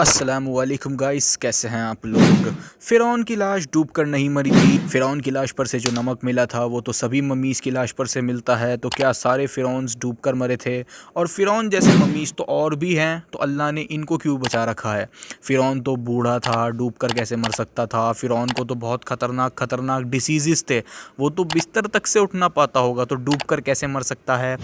अस्सलामुअलैकुम गाइस, कैसे हैं आप लोग। फ़िरौन की लाश डूब कर नहीं मरी थी। फ़िरौन की लाश पर से जो नमक मिला था वो तो सभी मम्मीज़ की लाश पर से मिलता है। तो क्या सारे फ़िरौन्स डूब कर मरे थे? और फ़िरौन जैसे मम्मीज़ तो और भी हैं, तो अल्लाह ने इनको क्यों बचा रखा है? फ़िरौन तो बूढ़ा था, डूब कर कैसे मर सकता था? फ़िरौन को तो बहुत ख़तरनाक ख़तरनाक डिसीज़ेज़ थे, वो तो बिस्तर तक से उठ ना पाता होगा, तो डूब कर कैसे मर सकता है?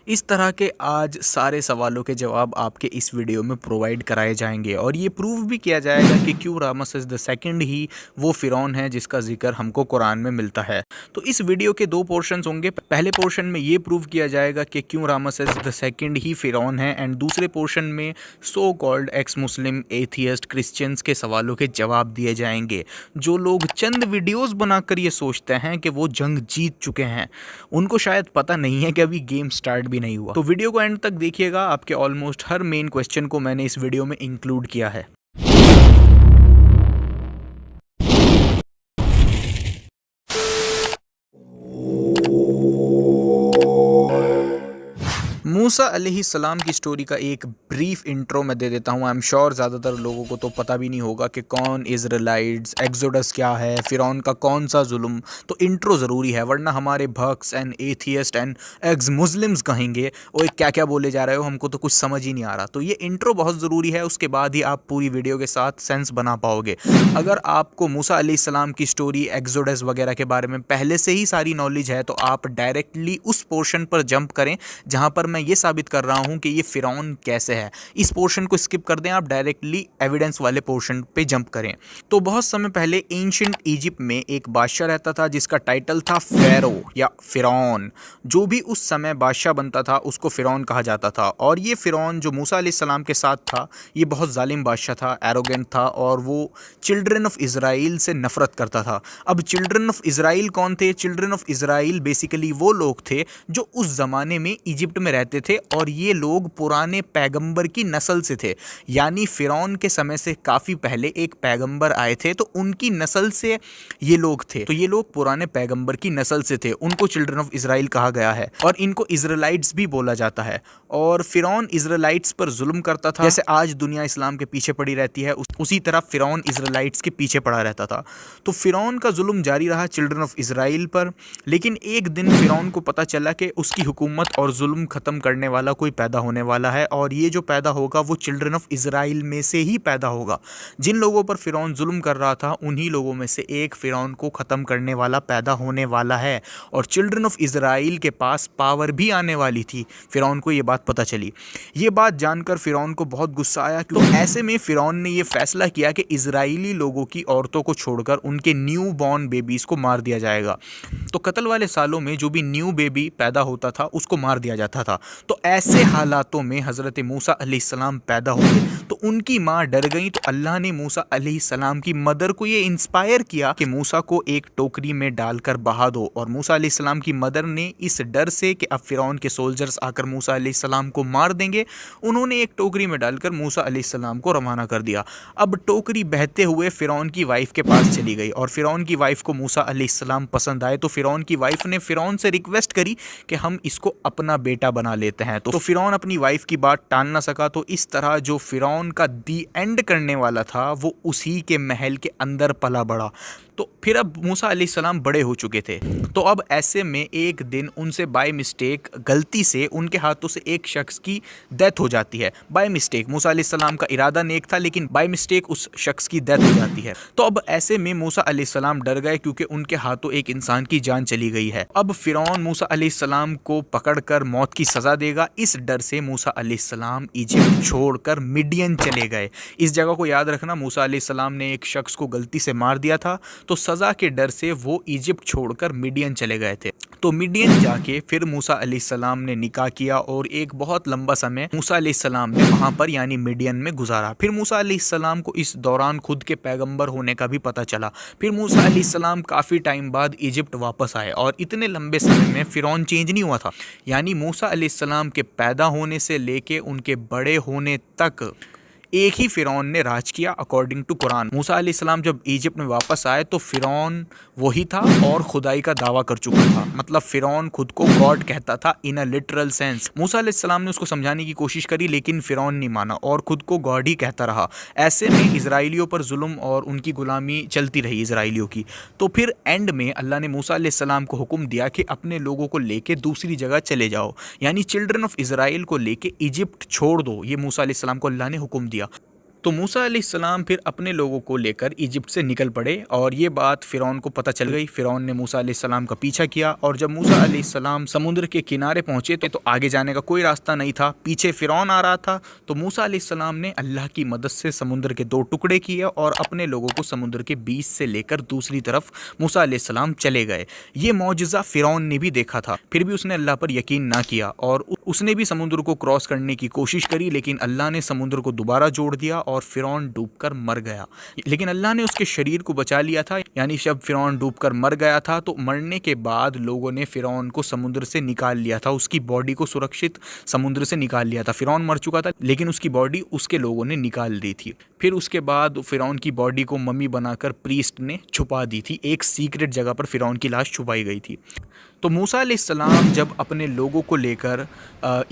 इस तरह के आज सारे सवालों के जवाब आपके इस वीडियो में प्रोवाइड कराए जाएंगे और ये प्रूव भी किया जाएगा कि क्यों रामसेस द सेकंड ही वो फ़िरौन है जिसका जिक्र हमको कुरान में मिलता है। तो इस वीडियो के दो पोर्शंस होंगे। पहले पोर्शन में ये प्रूव किया जाएगा कि क्यों रामसेस द सेकंड ही फ़िरौन है, एंड दूसरे पोर्शन में सो कॉल्ड एक्स मुस्लिम एथियस्ट क्रिश्चियंस के सवालों के जवाब दिए जाएंगे। जो लोग चंद वीडियोज़ बनाकर ये सोचते हैं कि वो जंग जीत चुके हैं, उनको शायद पता नहीं है कि अभी गेम स्टार्ट भी नहीं हुआ। तो वीडियो को एंड तक देखिएगा, आपके ऑलमोस्ट हर मेन क्वेश्चन को मैंने इस वीडियो में इंक्लूड किया है। मूसा अलैहिस्सलाम की स्टोरी का एक ब्रीफ इंट्रो मैं दे देता हूँ। आई एम श्योर ज़्यादातर लोगों को तो पता भी नहीं होगा कि कौन इज़राइलिट्स, एक्सोडस क्या है, फ़िरौन का कौन सा जुल्म। तो इंट्रो ज़रूरी है, वरना हमारे भक्स and atheist and ex Muslims कहेंगे वो क्या क्या बोले जा रहे हो, हमको तो कुछ समझ ही नहीं आ रहा। तो ये इंट्रो बहुत ज़रूरी है, उसके बाद ही आप पूरी वीडियो के साथ सेंस बना पाओगे। अगर आपको मूसा अलैहिस्सलाम की स्टोरी, एक्सोडस वगैरह के बारे में पहले से ही सारी नॉलेज है, तो आप डायरेक्टली उस पोर्शन पर जंप करें जहाँ पर मैं ये साबित कर रहा हूँ कि ये फ़िरौन कैसे है। इस पोर्शन को स्किप कर दें, आप डायरेक्टली एविडेंस वाले पोर्शन पे जंप करें। तो बहुत समय पहले एंशिएंट इजिप्ट में एक बादशाह रहता था जिसका टाइटल था फ़ेरो या फ़िरौन। जो भी उस समय बादशाह बनता था उसको फ़िरौन कहा जाता था। और ये फ़िरौन जो मूसा अलैहिस्सलाम के साथ था, ये बहुत जालिम बादशाह था, एरोगेंट था, और वो चिल्ड्रन ऑफ इज़राइल से नफ़रत करता था। अब चिल्ड्रन ऑफ इज़राइल कौन थे? चिल्ड्रन ऑफ इज़राइल बेसिकली वो लोग थे जो उस ज़माने में इजिप्ट में रहते थे, और ये लोग पुराने पैगंबर की नस्ल से थे। यानी फ़िरौन के समय से काफ़ी पहले एक पैगंबर आए थे, तो उनकी नस्ल से ये लोग थे। तो ये लोग पुराने पैगंबर की नस्ल से थे, उनको चिल्ड्रन ऑफ इज़राइल कहा गया है, और इनको इज़राइलाइट्स भी बोला जाता है। और फ़िरौन इज़राइलाइट्स पर जुल्म करता था। जैसे आज दुनिया इस्लाम के पीछे पड़ी रहती है, उसी तरह फ़िरौन इज़राइलाइट्स के पीछे पड़ा रहता था। तो फ़िरौन का जुल्म जारी रहा चिल्ड्रन ऑफ इज़राइल पर। लेकिन एक दिन फ़िरौन को पता चला कि उसकी हुकूमत और जुल्म ख़त्म करने वाला कोई पैदा होने वाला है, और ये जो पैदा होगा वो चिल्ड्रन ऑफ इज़राइल में से ही पैदा होगा। जिन लोगों पर फ़िरौन जुल्म कर रहा था, उन्हीं लोगों में से एक फ़िरौन को ख़त्म करने वाला पैदा होने वाला है, और चिल्ड्रन ऑफ इज़राइल के पास पावर भी आने वाली थी। फ़िरौन को ये बात पता चली। ये बात जानकर फ़िरौन को बहुत गुस्सा आया। तो ऐसे में फ़िरौन ने ये फैसला किया कि इज़राइली लोगों की औरतों को छोड़कर उनके न्यू बॉर्न बेबीज़ को मार दिया जाएगा। तो कत्ल वाले सालों में जो भी न्यू बेबी पैदा होता था उसको मार दिया जाता था। तो ऐसे हालातों में हज़रत मूसा अलैहिस्सलाम पैदा हुए, तो उनकी माँ डर गई। तो अल्लाह ने मूसा अलैहिस्सलाम की मदर को ये इंस्पायर किया कि मूसा को एक टोकरी में डालकर बहा दो। और मूसा अलैहिस्सलाम की मदर ने इस डर से कि अब फ़िरौन के सोल्जर्स आकर मूसा अलैहिस्सलाम को मार देंगे, उन्होंने एक टोकरी में डालकर मूसा अलैहिस्सलाम को रवाना कर दिया। अब टोकरी बहते हुए फ़िरौन की वाइफ के पास चली गई, और फ़िरौन की वाइफ को मूसा अलैहिस्सलाम पसंद आए। तो फ़िरौन की वाइफ ने फ़िरौन से रिक्वेस्ट करी कि हम इसको अपना बेटा बना लेते हैं। तो फ़िरौन अपनी वाइफ की बात टाल ना सका। तो इस तरह जो फ़िरौन का दी एंड करने वाला था वो उसी के महल के अंदर पला बढ़ा। तो फिर अब मूसा अलैहिस्सलाम बड़े हो चुके थे। तो अब ऐसे में एक दिन उनसे बाय मिस्टेक, गलती से उनके हाथों से एक शख्स की डेथ हो जाती है। बाय मिस्टेक, मूसा अलैहिस्सलाम का इरादा नेक था, लेकिन बाय मिस्टेक उस शख्स की डेथ हो जाती है। तो अब ऐसे में मूसा अलैहिस्सलाम डर गए, क्योंकि उनके हाथों एक इंसान की जान चली गई है। अब फ़िरौन मूसा अलैहिस्सलाम को पकड़कर मौत की सज़ा देगा। इस डर से मूसा अलैहिस्सलाम इजिप्ट छोड़कर मिडियन चले गए। इस जगह को याद रखना, मूसा अलैहिस्सलाम ने एक शख्स को गलती से मार दिया था, तो सज़ा के डर से वो इजिप्ट छोड़कर मिडियन चले गए थे। तो मिडियन जाके फिर मूसा अलैहिस्सलाम ने निकाह किया, और एक बहुत लंबा समय मूसा अलैहिस्सलाम ने वहाँ पर यानी मिडियन में गुजारा। फिर मूसा अलैहिस्सलाम को इस दौरान खुद के पैगंबर होने का भी पता चला। फिर मूसा अलैहिस्सलाम काफ़ी टाइम बाद इजिप्ट वापस आए, और इतने लंबे समय में फ़िरौन चेंज नहीं हुआ था। यानी मूसा अलैहिस्सलाम के पैदा होने से लेके उनके बड़े होने तक एक ही फ़िरौन ने राज किया अकॉर्डिंग टू कुरान। मूसा अलैहिस्सलाम जब इजिप्ट में वापस आए तो फ़िरौन वही था और खुदाई का दावा कर चुका था। मतलब फ़िरौन खुद को गॉड कहता था इन अ लिटरल सेंस। मूसा अलैहिस्सलाम ने उसको समझाने की कोशिश करी लेकिन फ़िरौन नहीं माना और खुद को गॉड ही कहता रहा। ऐसे में इजराइलियों पर जुल्म और उनकी गुलामी चलती रही इजराइलियों की। तो फिर एंड में अल्लाह ने मूसा अलैहिस्सलाम को हुक्म दिया कि अपने लोगों को लेके दूसरी जगह चले जाओ, यानी चिल्ड्रन ऑफ इजराइल को लेके इजिप्ट छोड़ दो। ये मूसा अलैहिस्सलाम को अल्लाह ने हुक्म दिया। तो मूसा अलैहिस्सलाम फिर अपने लोगों को लेकर इजिप्ट से निकल पड़े और ये बात फ़िरौन को पता चल गई। फ़िरौन ने मूसा अलैहिस्सलाम का पीछा किया और जब मूसा अलैहिस्सलाम समुद्र के किनारे पहुंचे तो आगे जाने का कोई रास्ता नहीं था, पीछे फ़िरौन आ रहा था। तो मूसा अलैहिस्सलाम ने अल्लाह की मदद से समुद्र के 2 टुकड़े किए और अपने लोगों को समुद्र के बीच से लेकर दूसरी तरफ मूसा अलैहिस्सलाम चले गए। ये मौजज़ा फ़िरौन ने भी देखा था, फिर भी उसने अल्लाह पर यकीन ना किया और उसने भी समुद्र को क्रॉस करने की कोशिश करी, लेकिन अल्लाह ने समुद्र को दोबारा जोड़ दिया और फ़िरौन डूबकर मर गया। लेकिन अल्लाह ने उसके शरीर को बचा लिया था, यानी जब फ़िरौन डूबकर मर गया था तो मरने के बाद लोगों ने फ़िरौन को समुद्र से निकाल लिया था, उसकी बॉडी को सुरक्षित समुद्र से निकाल लिया था। फ़िरौन मर चुका था लेकिन उसकी बॉडी उसके लोगों ने निकाल दी थी। फिर उसके बाद फ़िरौन की बॉडी को मम्मी बनाकर प्रीस्ट ने छुपा दी थी। एक सीक्रेट जगह पर फ़िरौन की लाश छुपाई गई थी। तो मूसा अलैहिस्सलाम जब अपने लोगों को लेकर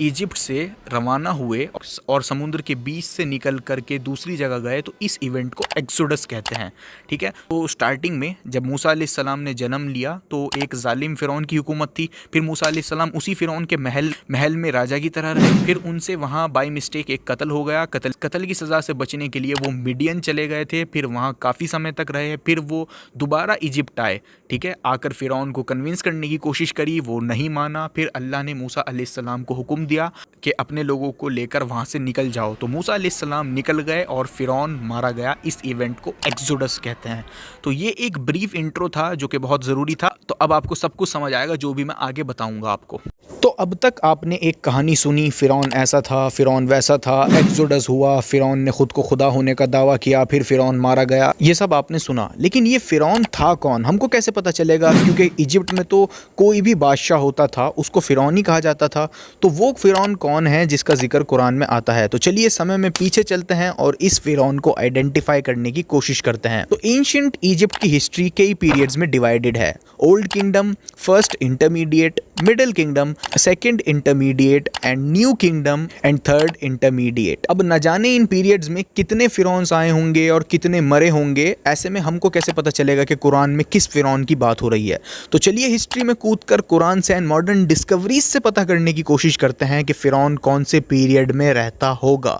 इजिप्ट से रवाना हुए और समुद्र के बीच से निकल करके दूसरी जगह गए तो इस इवेंट को एक्सोडस कहते हैं। ठीक है, तो स्टार्टिंग में जब मूसा अलैहिस्सलाम ने जन्म लिया तो एक जालिम फ़िरौन की हुकूमत थी। फिर मूसा अलैहिस्सलाम उसी फ़िरौन के महल में राजा की तरह रहे। फिर उनसे वहाँ बाई मिस्टेक एक कत्ल हो गया। कत्ल की सज़ा से बचने के लिए वो मिडियन चले गए थे, फिर वहाँ काफ़ी समय तक रहे। फिर वो दोबारा इजिप्ट आए। ठीक है, आकर फ़िरौन को कन्विंस करने की कोशिश करी, वो नहीं माना। फिर अल्लाह ने मूसा अलैहिस्सलाम को हुक्म दिया कि अपने लोगों को लेकर वहाँ से निकल जाओ। तो मूसा अलैहिस्सलाम निकल गए और फ़िरौन मारा गया। इस इवेंट को एक्सोडस कहते हैं। तो ये एक ब्रीफ इंट्रो था जो कि बहुत ज़रूरी था। तो अब आपको सब कुछ समझ आएगा जो भी मैं आगे बताऊँगा आपको। तो अब तक आपने एक कहानी सुनी, फ़िरौन ऐसा था, फ़िरौन वैसा था, एक्सोडस हुआ, फ़िरौन ने खुद को खुदा होने का दावा किया, फिर फ़िरौन मारा गया, ये सब आपने सुना। लेकिन ये फ़िरौन था कौन, हमको कैसे पता चलेगा? क्योंकि इजिप्ट में तो कोई भी बादशाह होता था उसको फ़िरौन ही कहा जाता था। तो वो फ़िरौन कौन है जिसका जिक्र कुरान में आता है? तो चलिए समय में पीछे चलते हैं और इस फ़िरौन को आइडेंटिफाई करने की कोशिश करते हैं। तो एंशिएंट इजिप्ट की हिस्ट्री कई पीरियड्स में डिवाइडेड है। Old kingdom, first intermediate, middle kingdom, second intermediate and new kingdom and third intermediate. अब न जाने इन पीरियड्स में कितने फ़िरौन्स आए होंगे और कितने मरे होंगे। ऐसे में हमको कैसे पता चलेगा कि कुरान में किस फ़िरौन की बात हो रही है? तो चलिए हिस्ट्री में कूदकर कुरान से एंड मॉडर्न डिस्कवरीज से पता करने की कोशिश करते हैं कि फ़िरौन कौन से पीरियड में रहता होगा।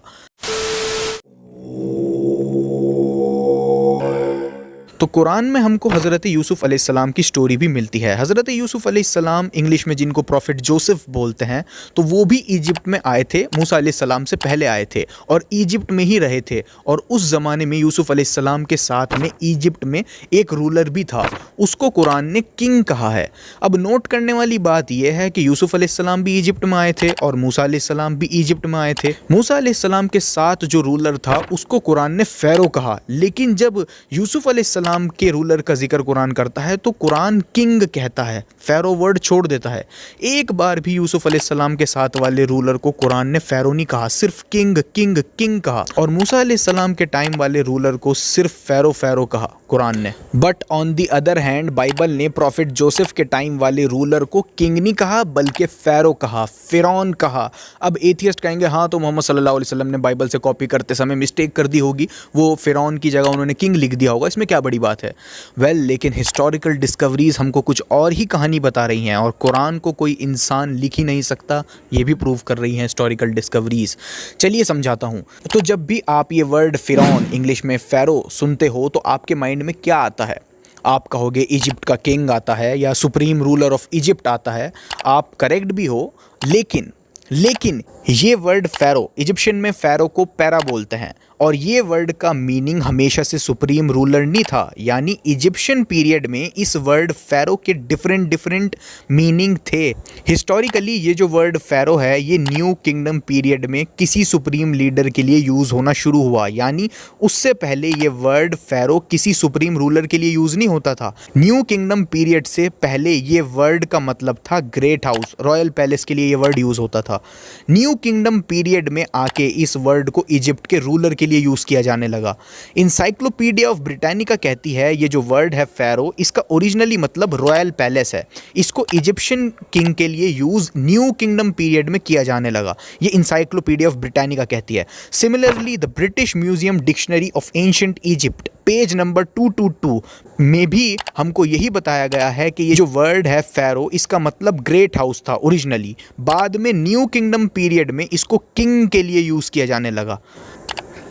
तो कुरान में हमको हज़रत यूसुफ़ अलैहिस्सलाम की स्टोरी भी मिलती है। हज़रत यूसुफ़ अलैहिस्सलाम इंग्लिश में जिनको प्रॉफिट जोसेफ बोलते हैं, तो वो भी इजिप्ट में आए थे, मूसा अलैहिस्सलाम से पहले आए थे और इजिप्ट में ही रहे थे। और उस ज़माने में यूसुफ़ अलैहिस्सलाम के साथ में इजिप्ट में एक रूलर भी था, उसको कुरान ने किंग कहा है। अब नोट करने वाली बात यह है कि यूसुफ़ अलैहिस्सलाम भी इजिप्ट में आए थे और मूसा अलैहिस्सलाम भी इजिप्ट में आए थे। मूसा अलैहिस्सलाम के साथ जो रूलर था उसको कुरान ने फ़ैरो कहा, लेकिन जब यूसुफ़ अलैहिस्सलाम के रूलर का जिक्र कुरान करता है तो कुरान किंग कहता है, फ़ैरो वर्ड छोड़ देता है। एक बार भी यूसुफ़ अलैहिस्सलाम के साथ वाले रूलर को कुरान ने फ़ैरो नहीं कहा, सिर्फ किंग किंग किंग कहा। और मूसा अलैहिस्सलाम के टाइम वाले रूलर को सिर्फ फ़ैरो फ़ैरो कहा कुरान ने। But on the other hand Bible ने प्रॉफिट जोसेफ के टाइम वाले रूलर को किंग नहीं कहा बल्कि फ़ैरो कहा, फ़िरौन कहा। अब एथियस्ट कहेंगे हाँ तो मोहम्मद सल्लल्लाहु अलैहि वसल्लम ने बाइबल से कॉपी करते समय मिस्टेक कर दी होगी, वो फ़िरौन की जगह उन्होंने किंग लिख दिया होगा, इसमें क्या बड़ी बात है? वेल, लेकिन हिस्टोरिकल डिस्कवरीज हमको कुछ और ही कहानी बता रही हैं और कुरान को कोई इंसान लिख ही नहीं सकता, ये भी प्रूव कर रही हैं हिस्टोरिकल डिस्कवरीज। चलिए समझाता हूँ। तो जब भी आप ये वर्ड फ़िरौन, इंग्लिश में फ़ैरो, सुनते हो तो आपके माइंड में क्या आता है? आप कहोगे इजिप्ट का किंग आता है या सुप्रीम रूलर ऑफ इजिप्ट आता है। आप करेक्ट भी हो, लेकिन ये वर्ड फ़ैरो, इजिप्शियन में फ़ैरो को पैरा बोलते हैं और ये वर्ड का मीनिंग हमेशा से सुप्रीम रूलर नहीं था। यानी इजिप्शियन पीरियड में इस वर्ड फ़ैरो के डिफरेंट मीनिंग थे। हिस्टोरिकली ये जो वर्ड फ़ैरो है ये न्यू किंगडम पीरियड में किसी सुप्रीम लीडर के लिए यूज़ होना शुरू हुआ, यानी उससे पहले ये वर्ड फ़ैरो किसी सुप्रीम रूलर के लिए यूज़ नहीं होता था। न्यू किंगडम पीरियड से पहले ये वर्ड का मतलब था ग्रेट हाउस, रॉयल पैलेस के लिए ये वर्ड यूज़ होता था। लगा। न्यू किंगडम पीरियड में आके इस वर्ड को इजिप्ट के रूलर के लिए यूज़ किया जाने लगा। इंसाइक्लोपीडिया ऑफ ब्रिटानिका कहती है ये जो वर्ड है फ़ैरो, इसका ओरिजिनली मतलब रॉयल पैलेस है। इसको इजिप्शियन किंग के लिए यूज़ न्यू किंगडम पीरियड में किया जाने लगा, ये इंसाइक्लोपीडिया ऑफ ब्रिटानिका कहती है। Similarly the British museum dictionary of ancient Egypt page number 222 में भी हमको यही बताया गया है कि ये जो वर्ड है फ़ैरो, इसका मतलब ग्रेट हाउस था ओरिजिनली। बाद में न्यू किंगडम पीरियड में इसको किंग के लिए यूज़ किया जाने लगा।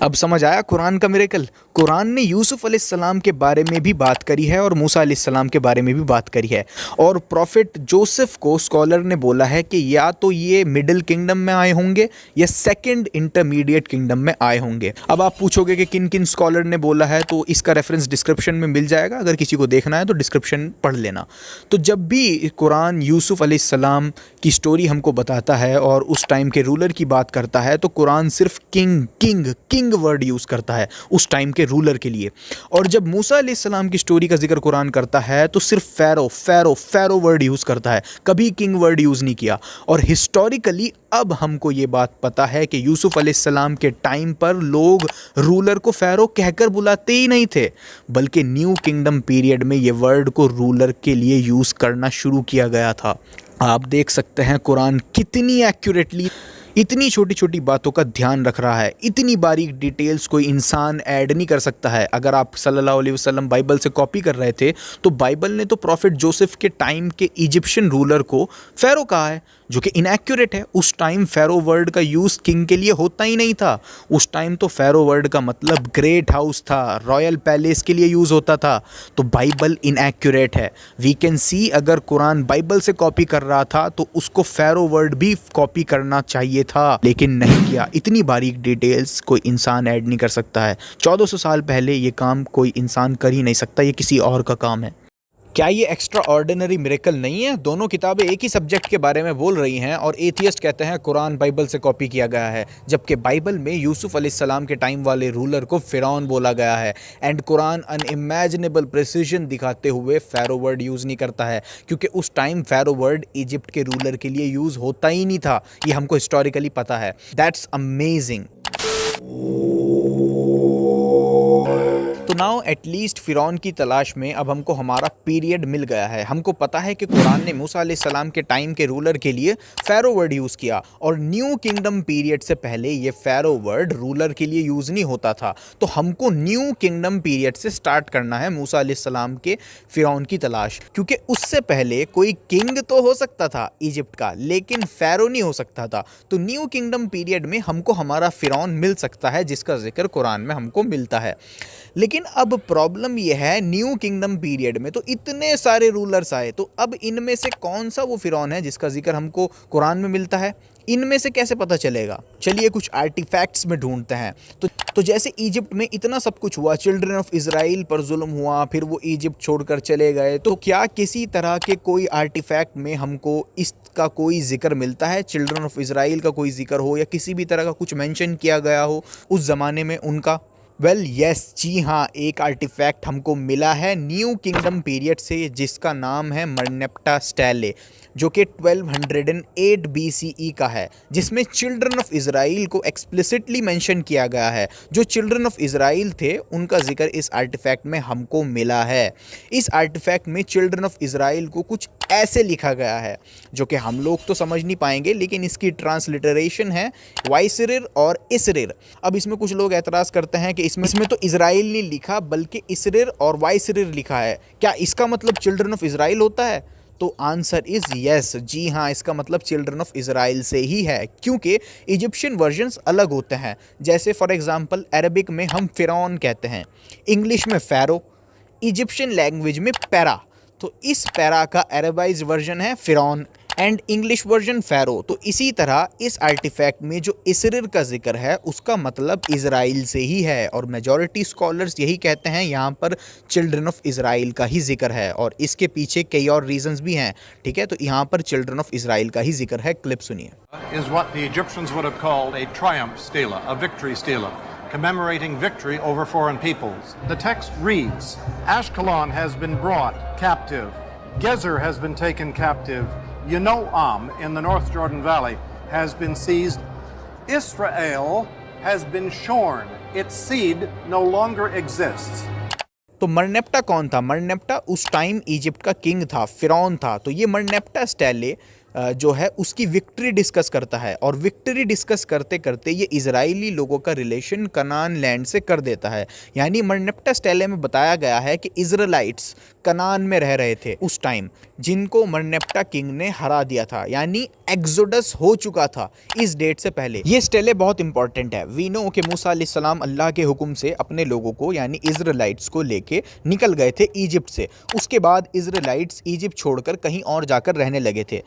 अब समझ आया कुरान का मिरेकल। कुरान ने यूसुफ अलैहिस्सलाम के बारे में भी बात करी है और मूसा अलैहिस्सलाम के बारे में भी बात करी है, और प्रॉफिट जोसेफ को स्कॉलर ने बोला है कि या तो ये मिडिल किंगडम में आए होंगे या सेकंड इंटरमीडिएट किंगडम में आए होंगे। अब आप पूछोगे कि किन किन स्कॉलर ने बोला है, तो इसका रेफरेंस डिस्क्रिप्शन में मिल जाएगा, अगर किसी को देखना है तो डिस्क्रिप्शन पढ़ लेना। तो जब भी कुरान यूसुफ अलैहिस्सलाम की स्टोरी हमको बताता है और उस टाइम के रूलर की बात करता है, तो कुरान सिर्फ king king king word use करता है उस टाइम के रूलर के लिए। और जब मूसा अलैहिस्सलाम की स्टोरी का जिक्र कुरान करता है तो सिर्फ pharaoh pharaoh pharaoh word use करता है, कभी किंग वर्ड यूज़ नहीं किया। और हिस्टोरिकली अब हमको ये बात पता है कि यूसुफ अलैहिस्सलाम के टाइम पर लोग रूलर को फ़ैरो कहकर बुलाते ही नहीं थे, बल्कि न्यू किंगडम पीरियड में ये वर्ड को रूलर के लिए यूज़ करना शुरू किया गया था। आप देख सकते हैं कुरान कितनी एक्यूरेटली इतनी छोटी छोटी बातों का ध्यान रख रहा है। इतनी बारीक डिटेल्स कोई इंसान ऐड नहीं कर सकता है। अगर आप सल्लल्लाहु अलैहि वसल्लम बाइबल से कॉपी कर रहे थे, तो बाइबल ने तो प्रॉफिट जोसेफ के टाइम के इजिप्शियन रूलर को फ़ैरो कहा है, जो कि इनएक्यूरेट है। उस टाइम फ़ैरो वर्ड का यूज़ किंग के लिए होता ही नहीं था। उस टाइम तो फ़ैरो वर्ड का मतलब ग्रेट हाउस था, रॉयल पैलेस के लिए यूज़ होता था। तो बाइबल इनएक्यूरेट है। वी कैन सी अगर कुरान बाइबल से कॉपी कर रहा था तो उसको फ़ैरो वर्ड भी कॉपी करना चाहिए था, लेकिन नहीं किया। इतनी बारीक डिटेल्स कोई इंसान ऐड नहीं कर सकता है। 1400 साल पहले ये काम कोई इंसान कर ही नहीं सकता, ये किसी और का काम है। क्या ये एक्स्ट्रा ऑर्डिनरी मिरेकल नहीं है? दोनों किताबें एक ही सब्जेक्ट के बारे में बोल रही हैं और एथियस्ट कहते हैं कुरान बाइबल से कॉपी किया गया है, जबकि बाइबल में यूसुफ अलैहिस्सलाम के टाइम वाले रूलर को फ़िरौन बोला गया है। एंड कुरान अनइमेजिनेबल प्रिसीजन दिखाते हुए फ़ैरो वर्ड यूज़ नहीं करता है, क्योंकि उस टाइम फ़ैरो वर्ड इजिप्ट के रूलर के लिए यूज़ होता ही नहीं था। ये हमको हिस्टोरिकली पता है। That's amazing. तो नाउ एटलीस्ट फ़िरौन की तलाश में अब हमको हमारा पीरियड मिल गया है। हमको पता है कि कुरान ने मूसा अलैहिस्सलाम के टाइम के रूलर के लिए फ़ैरो वर्ड यूज़ किया, और न्यू किंगडम पीरियड से पहले ये फ़ैरो वर्ड रूलर के लिए यूज़ नहीं होता था। तो हमको न्यू किंगडम पीरियड से स्टार्ट करना है मूसा अलैहिस्सलाम के फ़िरौन की तलाश, क्योंकि उससे पहले कोई किंग तो हो सकता था इजिप्ट का, लेकिन फ़ैरो नहीं हो सकता था। तो न्यू किंगडम पीरियड में हमको हमारा फ़िरौन मिल सकता है, जिसका जिक्र कुरान में हमको मिलता है। लेकिन अब प्रॉब्लम यह है, न्यू किंगडम पीरियड में तो इतने सारे रूलर्स आए, तो अब इनमें से कौन सा वो फ़िरौन है जिसका जिक्र हमको कुरान में मिलता है? इनमें से कैसे पता चलेगा? चलिए कुछ आर्टिफैक्ट्स में ढूंढते हैं। तो जैसे इजिप्ट में इतना सब कुछ हुआ, चिल्ड्रन ऑफ इज़राइल पर जुल्म हुआ, फिर वो इजिप्ट छोड़कर चले गए, तो क्या किसी तरह के कोई आर्टिफैक्ट में हमको इसका कोई जिक्र मिलता है? चिल्ड्रन ऑफ इज़राइल का कोई जिक्र हो या किसी भी तरह का कुछ मेंशन किया गया हो उस ज़माने में उनका? वेल यस, जी हाँ, एक आर्टिफैक्ट हमको मिला है न्यू किंगडम पीरियड से, जिसका नाम है मरनेप्टा स्टेले, जो कि 1208 BCE का है, जिसमें चिल्ड्रन ऑफ इज़राइल को एक्सप्लिसिटली मेंशन किया गया है। जो चिल्ड्रन ऑफ इज़राइल थे उनका जिक्र इस आर्टिफैक्ट में हमको मिला है। इस आर्टिफैक्ट में चिल्ड्रन ऑफ इज़राइल को कुछ ऐसे लिखा गया है, जो कि हम लोग तो समझ नहीं पाएंगे, लेकिन इसकी ट्रांसलिटरेशन है वाइसरिर और इसरिर। अब इसमें कुछ लोग एतराज़ करते हैं कि इसमें तो इज़राइल नहीं लिखा बल्कि इसरिर और वाइसरिर लिखा है। क्या इसका मतलब चिल्ड्रन ऑफ इज़राइल होता है? तो आंसर इज़ यस, जी हाँ, इसका मतलब चिल्ड्रन ऑफ इज़राइल से ही है, क्योंकि इजिप्शियन वर्जन्स अलग होते हैं। जैसे फॉर एग्जांपल अरबिक में हम फ़िरौन कहते हैं, इंग्लिश में फ़ैरो, इजिप्शियन लैंग्वेज में पैरा। तो इस पैरा का अरबाइज वर्जन है फ़िरौन एंड इंग्लिश वर्जन फ़ैरो। तो इसी तरह इस आर्टिफैक्ट में जो इसरिर का जिक्र है उसका मतलब इज़राइल से ही है, और मेजॉरिटी स्कॉलर्स यही कहते हैं यहाँ पर चिल्ड्रन ऑफ इज़राइल का ही जिक्र है, और इसके पीछे कई और रीजंस भी हैं। ठीक है, तो यहाँ पर चिल्ड्रन ऑफ इज़राइल का ही जिक्र है। क्लिप सुनिए। Is what the Egyptians would have called a triumph stela, a victory stela, commemorating victory over foreign peoples. The text reads, Ashkelon has been brought captive, Gezer has been taken captive, Yanoam in the North Jordan Valley has been seized. Israel has been shorn. Its seed no longer exists. तो मरनेप्टा कौन था? मरनेप्टा उस time Egypt का king था, फिरौन था। तो ये मरनेप्टा स्टेले जो है उसकी विक्ट्री डिस्कस करता है, और विक्ट्री डिस्कस करते करते ये इजराइली लोगों का रिलेशन कनान लैंड से कर देता है। यानी मरनेप्टा स्टेले में बताया गया है कि इजराइट्स कनान में रह रहे थे उस टाइम, जिनको मरनेप्टा किंग ने हरा दिया था, यानी एक्सोडस हो चुका था इस डेट से पहले। ये स्टेले बहुत इंपॉर्टेंट है। वी नो कि मूसा अलैहिस्सलाम अल्लाह के हुक्म से अपने लोगों को यानी इजराइट्स को लेके निकल गए थे इजिप्ट से। उसके बाद इजराइट्स इजिप्ट छोड़कर कहीं और जाकर रहने लगे थे,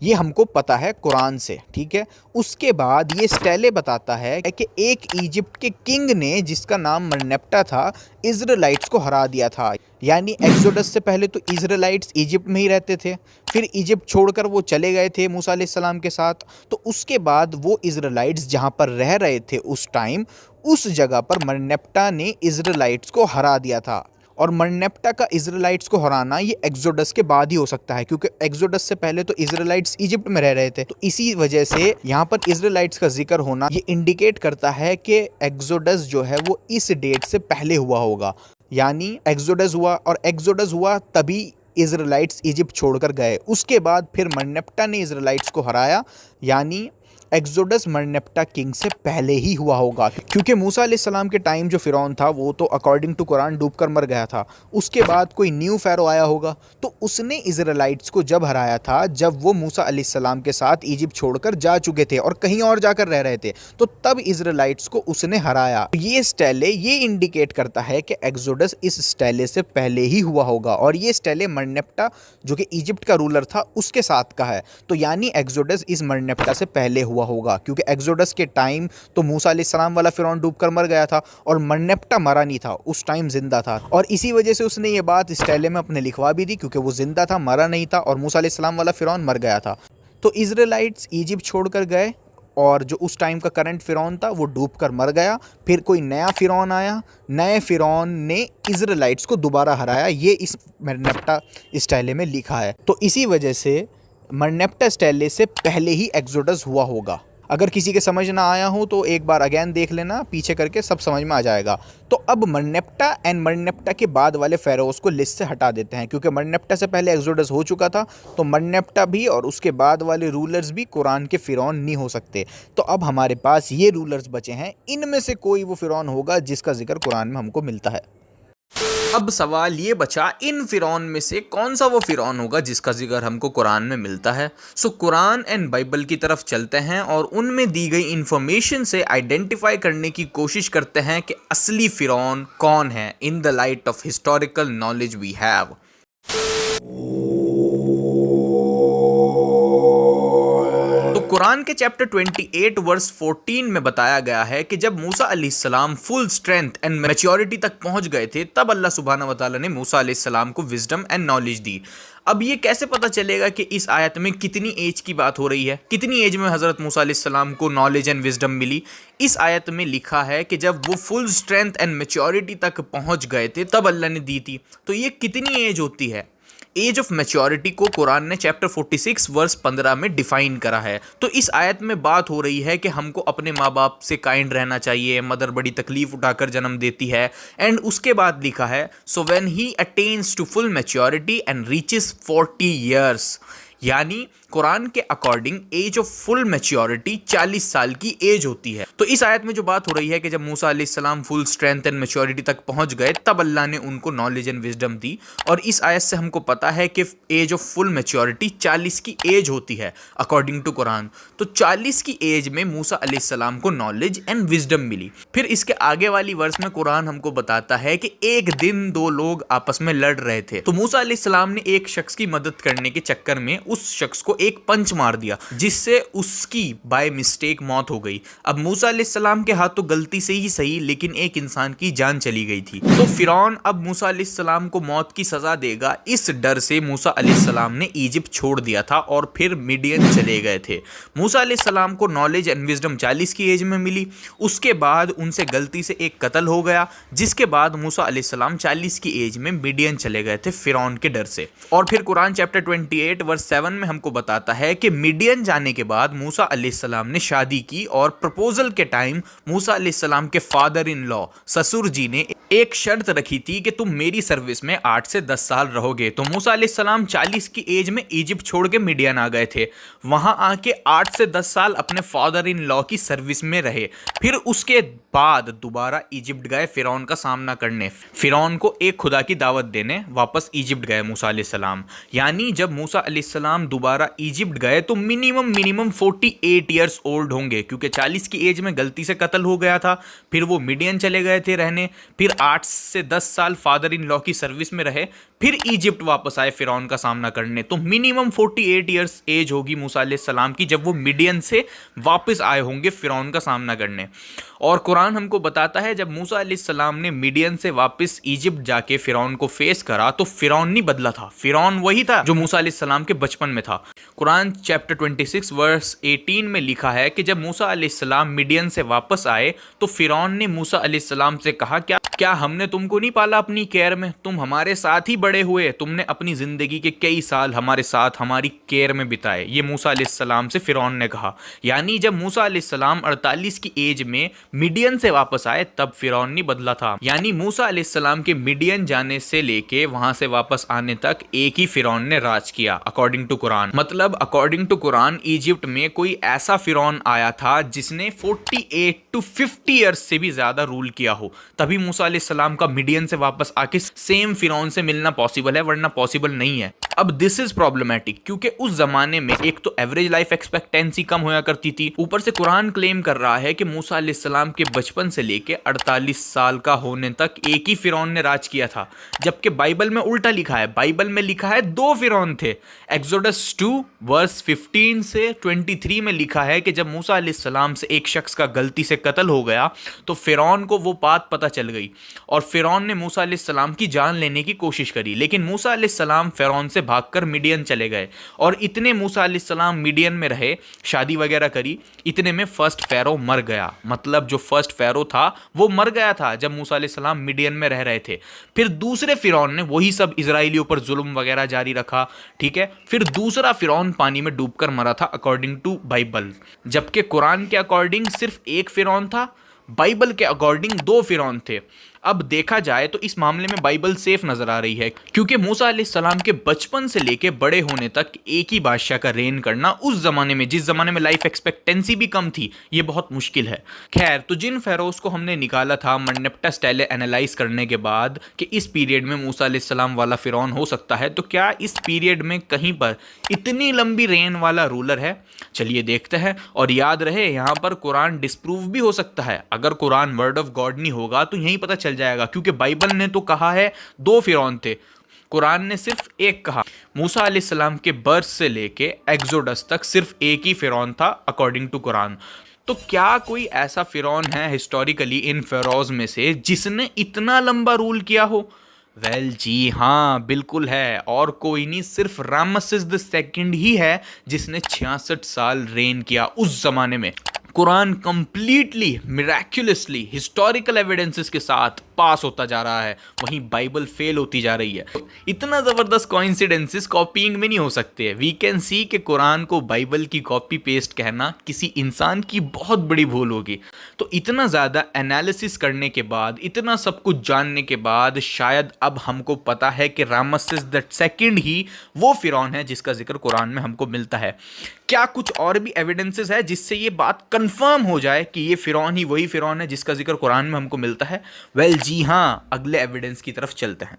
ये हमको पता है कुरान से, ठीक है। उसके बाद ये स्टेले बताता है कि एक इजिप्ट के किंग ने, जिसका नाम मरनेप्टा था, इजराइट्स को हरा दिया था। यानी एक्सोडस से पहले तो इजराइट्स इजिप्ट में ही रहते थे, फिर इजिप्ट छोड़कर वो चले गए थे मूसा अलैहिस्सलाम के साथ। तो उसके बाद वो इजराइट्स जहाँ पर रह रहे थे उस टाइम, उस जगह पर मरनेप्टा ने इजराइट्स को हरा दिया था। और मरनेप्टा का इजराइट्स को हराना ये एक्सोडस के बाद ही हो सकता है, क्योंकि एक्सोडस से पहले तो इजराइट्स इजिप्ट में रह रहे थे। तो इसी वजह से यहाँ पर इजराइट्स का जिक्र होना ये इंडिकेट करता है कि एक्सोडस जो है वो इस डेट से पहले हुआ होगा। यानी एक्सोडस हुआ, और एक्सोडस हुआ तभी इजराइट्स इजिप्ट छोड़कर गए। उसके बाद फिर मरनेप्टा ने इजराइट्स को हराया, यानी एक्सोडस मरनेप्टा किंग से पहले ही हुआ होगा। क्योंकि मूसा अलैहिस्सलाम के टाइम जो फिरौन था वो तो अकॉर्डिंग टू कुरान डूबकर मर गया था। उसके बाद कोई न्यू फ़ारो आया होगा, तो उसने इजराइट्स को जब हराया था जब वो मूसा अलैहिस्सलाम के साथ इजिप्ट छोड़कर जा चुके थे और कहीं और जाकर रह रहे थे, तो तब इजराइट्स को उसने हराया। ये स्टेले ये इंडिकेट करता है कि एक्सोडस इस स्टेले से पहले ही हुआ होगा, और ये स्टेले मरनेप्टा जो कि इजिप्ट का रूलर था उसके साथ का है। तो यानी एक्सोडस इस मरनेप्टा से पहले हुआ होगा, क्योंकि एक्सोडस के टाइम तो मूसा अलैहिस्सलाम वाला फिरौन डूबकर मर गया था और मरनेप्टा मरा नहीं था, उस टाइम जिंदा था। और इसी वजह से उसने ये बात स्टेले में अपने लिखवा भी दी, क्योंकि वो जिंदा था, मरा नहीं था, और मूसा अलैहिस्सलाम वाला फिरौन मर गया था। तो इजराइट्स इजिप्ट छोड़कर गए, और जो उस टाइम का करंट फिरौन था वो डूबकर मर गया। फिर कोई नया फिरौन आया, नए फिरौन ने इजराइट्स को दोबारा हराया। ये इस मरनेप्टा स्टेले में लिखा है। तो इसी वजह से मरनेप्टा स्टेले से पहले ही एक्सोडस हुआ होगा। अगर किसी के समझ ना आया हो तो एक बार अगेन देख लेना, पीछे करके सब समझ में आ जाएगा। तो अब मरनेप्टा एंड मरनेप्टा के बाद वाले फेरोस को लिस्ट से हटा देते हैं, क्योंकि मरनेप्टा से पहले एक्सोडस हो चुका था। तो मरनेप्टा भी और उसके बाद वाले रूलर्स भी कुरान के फिरौन नहीं हो सकते। तो अब हमारे पास ये रूलर्स बचे हैं, इनमें से कोई वो फिरौन होगा जिसका जिक्र कुरान में हमको मिलता है। अब सवाल ये बचा, इन फिरौन में से कौन सा वो फिरौन होगा जिसका जिक्र हमको कुरान में मिलता है। सो कुरान एंड बाइबल की तरफ चलते हैं और उनमें दी गई इंफॉर्मेशन से आइडेंटिफाई करने की कोशिश करते हैं कि असली फिरौन कौन है in the light of historical knowledge we have. Quran के चैप्टर 28 वर्स 14 में बताया गया है कि जब मूसा अलैहिस्सलाम फुल स्ट्रेंथ एंड मैच्योरिटी तक पहुंच गए थे, तब अल्लाह सुब्हानहू व तआला ने मूसा अलैहिस्सलाम को विजडम एंड नॉलेज दी। अब ये कैसे पता चलेगा कि इस आयत में कितनी एज की बात हो रही है, कितनी एज में हज़रत मूसा अलैहिस्सलाम को नॉलेज एंड विजडम मिली? इस आयत में लिखा है कि जब वो फुल स्ट्रेंथ एंड मैच्योरिटी तक पहुंच गए थे तब अल्लाह ने दी थी। तो ये कितनी एज होती है? एज ऑफ मैच्योरिटी को कुरान ने चैप्टर 46 वर्स 15 में डिफाइन करा है। तो इस आयत में बात हो रही है कि हमको अपने माँ बाप से काइंड रहना चाहिए, मदर बड़ी तकलीफ उठाकर जन्म देती है। एंड उसके बाद लिखा है, so when he attains to full maturity and reaches 40 years, यानी कुरान के according age of full maturity 40 साल की एज होती है। तो इस आयत में जो बात हो रही है कि जब मूसा अलैहिस्सलाम फुल स्ट्रेंथ एंड मैच्योरिटी तक पहुंच गए तब अल्लाह ने उनको नॉलेज एंड विजडम दी, और इस आयत से हमको पता है कि एज ऑफ फुल मैच्योरिटी 40 की एज होती है अकॉर्डिंग टू कुरान। तो 40 की एज में मूसा अलैहिस्सलाम को नॉलेज एंड विजडम मिली। फिर इसके आगे वाली वर्स में कुरान हमको बताता है कि एक दिन दो लोग आपस में लड़ रहे थे, तो मूसा अलैहिस्सलाम ने एक शख्स की मदद करने के चक्कर में उस शख्स को एक पंच मार दिया, जिससे उसकी बाय मिस्टेक मौत हो गई। अब मूसा अलैहिस्सलाम के हाथ तो गलती से ही सही, लेकिन एक इंसान की जान चली गई थी। तो फिरौन अब मूसा अलैहिस्सलाम को मौत की सजा देगा, इस डर से मूसा अलैहिस्सलाम ने इजिप्ट छोड़ दिया था और फिर मिडियन चले गए थे। मूसा अलैहिस्सलाम को नॉलेज एंड विजडम 40 की एज में मिली। उसके बाद उनसे गलती से एक कत्ल हो गया, जिसके बाद मूसा अलैहिस्सलाम 40 की एज में मिडियन चले गए थे फिरौन के डर से। और फिर कुरान चैप्टर 28 वर्स 7 में हमको बताता है कि मिडियन जाने के बाद मूसा अलैहिस्सलाम ने शादी की और प्रपोजल के टाइम मूसा अलैहिस्सलाम के फादर इन लॉ ससुर जी ने एक शर्त रखी थी कि तुम मेरी सर्विस में 8 से 10 साल रहोगे। तो मूसा अलैहिस्सलाम 40 की एज में इजिप्ट छोड़ के मिडियन आ गए थे। वहां आके 8 से 10 साल अपने फादर इन लॉ की सर्विस में रहे। फिर उसके बाद दोबारा इजिप्ट गए फिरौन का सामना करने, फिरौन को एक खुदा की दावत देने वापस इजिप्ट गए मूसा अलैहिस्सलाम। यानी जब मूसा अलैहिस्सलाम दोबारा इजिप्ट गए तो मिनिमम 48 ईयर्स ओल्ड होंगे, क्योंकि 40 की एज में गलती से कत्ल हो गया था। फिर वो मिडियन चले गए थे रहने, फिर 8 से 10 साल फादर इन लॉ की सर्विस में रहे, फिर इजिप्ट वापस आए फिरौन का सामना करने। तो मिनिमम 48 ईयर्स एज होगी मूसा अलैहिस्सलाम की जब वो मिडियन से वापस आए होंगे फिरौन का सामना करने। और कुरान हमको बताता है जब मूसा अलैहिस्सलाम ने मिडियन से वापस इजिप्ट जाके फिरौन को फेस करा तो फिरौन नहीं बदला था, फिरौन वही था जो मूसा अलैहिस्सलाम के बचपन में था। कुरान चैप्टर 26 वर्स 18 में लिखा है कि जब मूसा अलैहिस्सलाम मिडियन से वापस आए तो फिरौन ने मूसा अलैहिस्सलाम से कहा, क्या हमने तुमको नहीं पाला अपनी केयर में? तुम हमारे साथ ही बड़े हुए, तुमने अपनी जिंदगी के कई साल हमारे साथ हमारी केयर में बिताए। ये मूसा अलैहिस्सलाम से फिरौन ने कहा। यानी जब मूसा अलैहिस्सलाम 48 की एज में मिडियन से वापस आए तब फिरौन नहीं बदला था। यानी मूसा अलैहिस्सलाम के मिडियन जाने से लेके वहां से वापस आने तक एक ही फिरौन ने राज किया अकॉर्डिंग टू कुरान। मतलब अकॉर्डिंग टू कुरान इजिप्ट में कोई ऐसा फिरौन आया था जिसने 48 to 50 ईयर्स से भी ज्यादा रूल किया हो, तभी मूसा अलैहिस्सलाम का मिडियन से वापस आके सेम फिरौन से मिलना पॉसिबल है, वरना पॉसिबल नहीं है। अब दिस इज प्रॉब्लमेटिक क्योंकि उस जमाने में एक तो एवरेज लाइफ एक्सपेक्टेंसी कम होया करती थी, ऊपर से कुरान क्लेम कर रहा है कि मूसा अलैहिस्सलाम के बचपन से लेके 48 साल का होने तक एक ही फिरौन ने राज किया था। जबकि बाइबल में उल्टा लिखा है, बाइबल में लिखा है 2 फिरौन थे। एक्सोडस 2 वर्स 15 से 23 में लिखा है कि जब मूसा अलैहिस्सलाम से एक शख्स का गलती से कत्ल हो गया तो फिरौन को वो बात पता चल गई और फिरौन ने मूसा अलैहिस्सलाम की जान लेने की कोशिश करी, लेकिन मूसा अलैहिस्सलाम फिरौन से भागकर मिडियन चले गए। और इतने मूसा अलैहिस्सलाम मिडियन में रहे, शादी वगैरह करी, इतने में फर्स्ट फेरो मर गया। मतलब जो फर्स्ट फेरो था वो मर गया था जब मूसा अलैहिस्सलाम मिडियन में रह रहे थे। फिर दूसरे फिरौन ने वही सब इजराइलियों पर जुल्म वगैरह जारी रखा, ठीक है। फिर दूसरा फिरौन पानी में डूबकर मरा था अकॉर्डिंग टू बाइबल, जबकि कुरान के अकॉर्डिंग सिर्फ एक फिरौन था, बाइबल के अकॉर्डिंग 2 फिरौन थे। अब देखा जाए तो इस मामले में बाइबल सेफ नजर आ रही है क्योंकि मूसा अलैहिस्सलाम के बचपन से लेके बड़े होने तक एक ही बादशाह का रेन करना उस जमाने में, जिस जमाने में लाइफ एक्सपेक्टेंसी भी कम थी, ये बहुत मुश्किल है। खैर, तो जिन फेरोज को हमने निकाला था मन्नेप्टा स्टाइल एनालाइज करने के बाद कि इस पीरियड में मूसा अलैहिस्सलाम वाला फिरौन हो सकता है, तो क्या इस पीरियड में कहीं पर इतनी लंबी रेन वाला रूलर है? चलिए देखते हैं। और याद रहे, यहाँ पर कुरान डिस्प्रूव भी हो सकता है। अगर कुरान वर्ड ऑफ गॉड नहीं होगा तो यहीं पता चल जाएगा, क्योंकि बाइबल ने तो कहा है 2 फिरौन थे, कुरान ने सिर्फ एक कहा। मूसा अलैहिस्सलाम के बर्थ से लेके एक्सोडस तक सिर्फ एक ही फिरौन था अकॉर्डिंग टू कुरान। तो क्या कोई ऐसा फिरौन है हिस्टोरिकली इन फेरोज में से जिसने इतना लंबा रूल किया हो? वेल जी हाँ, बिल्कुल है, और कोई नहीं, सिर्फ रामसेस द सेकंड ही है जिसने 66 साल रेन किया उस जमाने में। कुरान कंप्लीटली मिराक्युलसली हिस्टोरिकल एविडेंसेस के साथ पास होता जा रहा है, वहीं बाइबल फेल होती जा रही है। इतना जबरदस्त कोइंसिडेंसेस कॉपीइंग में नहीं हो सकते। वी कैन सी कि कुरान को बाइबल की कॉपी पेस्ट कहना किसी इंसान की बहुत बड़ी भूल होगी। तो इतना ज़्यादा एनालिसिस करने के बाद, इतना सब कुछ जानने के बाद, शायद अब हमको पता है कि रामसेस द सेकंड ही वो फिरौन है जिसका जिक्र कुरान में हमको मिलता है। क्या कुछ और भी एविडेंसेस है जिससे ये बात कंफर्म हो जाए कि ये फिरौन ही वही फिरौन है जिसका जिक्र कुरान में हमको मिलता है? वेल जी हाँ, अगले एविडेंस की तरफ चलते हैं।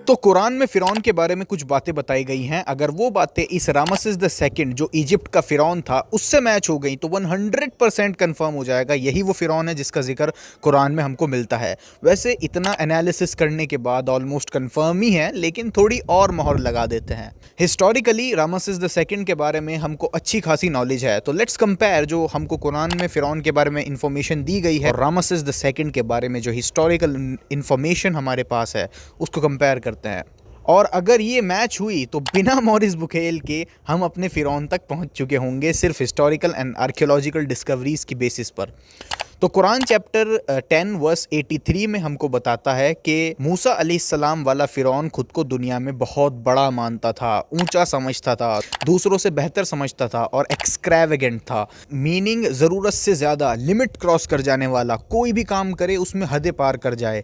तो कुरान में फ़िरौन के बारे में कुछ बातें बताई गई हैं। अगर वो बातें इस रामसेस द सेकंड जो इजिप्ट का फ़िरौन था उससे मैच हो गई तो 100% कंफर्म हो जाएगा यही वो फ़िरौन है जिसका जिक्र कुरान में हमको मिलता है। वैसे इतना एनालिसिस करने के बाद ऑलमोस्ट कंफर्म ही है, लेकिन थोड़ी और मोहर लगा देते हैं। हिस्टोरिकली रामसेस द सेकंड के बारे में हमको अच्छी खासी नॉलेज है, तो लेट्स कंपेयर जो हमको कुरान में फ़िरौन के बारे में इंफॉर्मेशन दी गई है और रामसेस द सेकंड के बारे में जो हिस्टोरिकल इंफॉर्मेशन हमारे पास है उसको कंपेयर करते हैं। और अगर ये मैच हुई तो बिना मॉरिस बुकेल के हम अपने फ़िरौन तक पहुंच चुके होंगे सिर्फ हिस्टोरिकल एंड आर्कियोलॉजिकल डिस्कवरीज की बेसिस पर। तो कुरान चैप्टर 10 वर्स 83 में हमको बताता है कि मूसा अलैहिस्सलाम वाला फिरौन खुद को दुनिया में बहुत बड़ा मानता था, ऊंचा समझता था, दूसरों से बेहतर समझता था और एक्सट्रावेगेंट था। मीनिंग ज़रूरत से ज़्यादा लिमिट क्रॉस कर जाने वाला, कोई भी काम करे उसमें हदें पार कर जाए।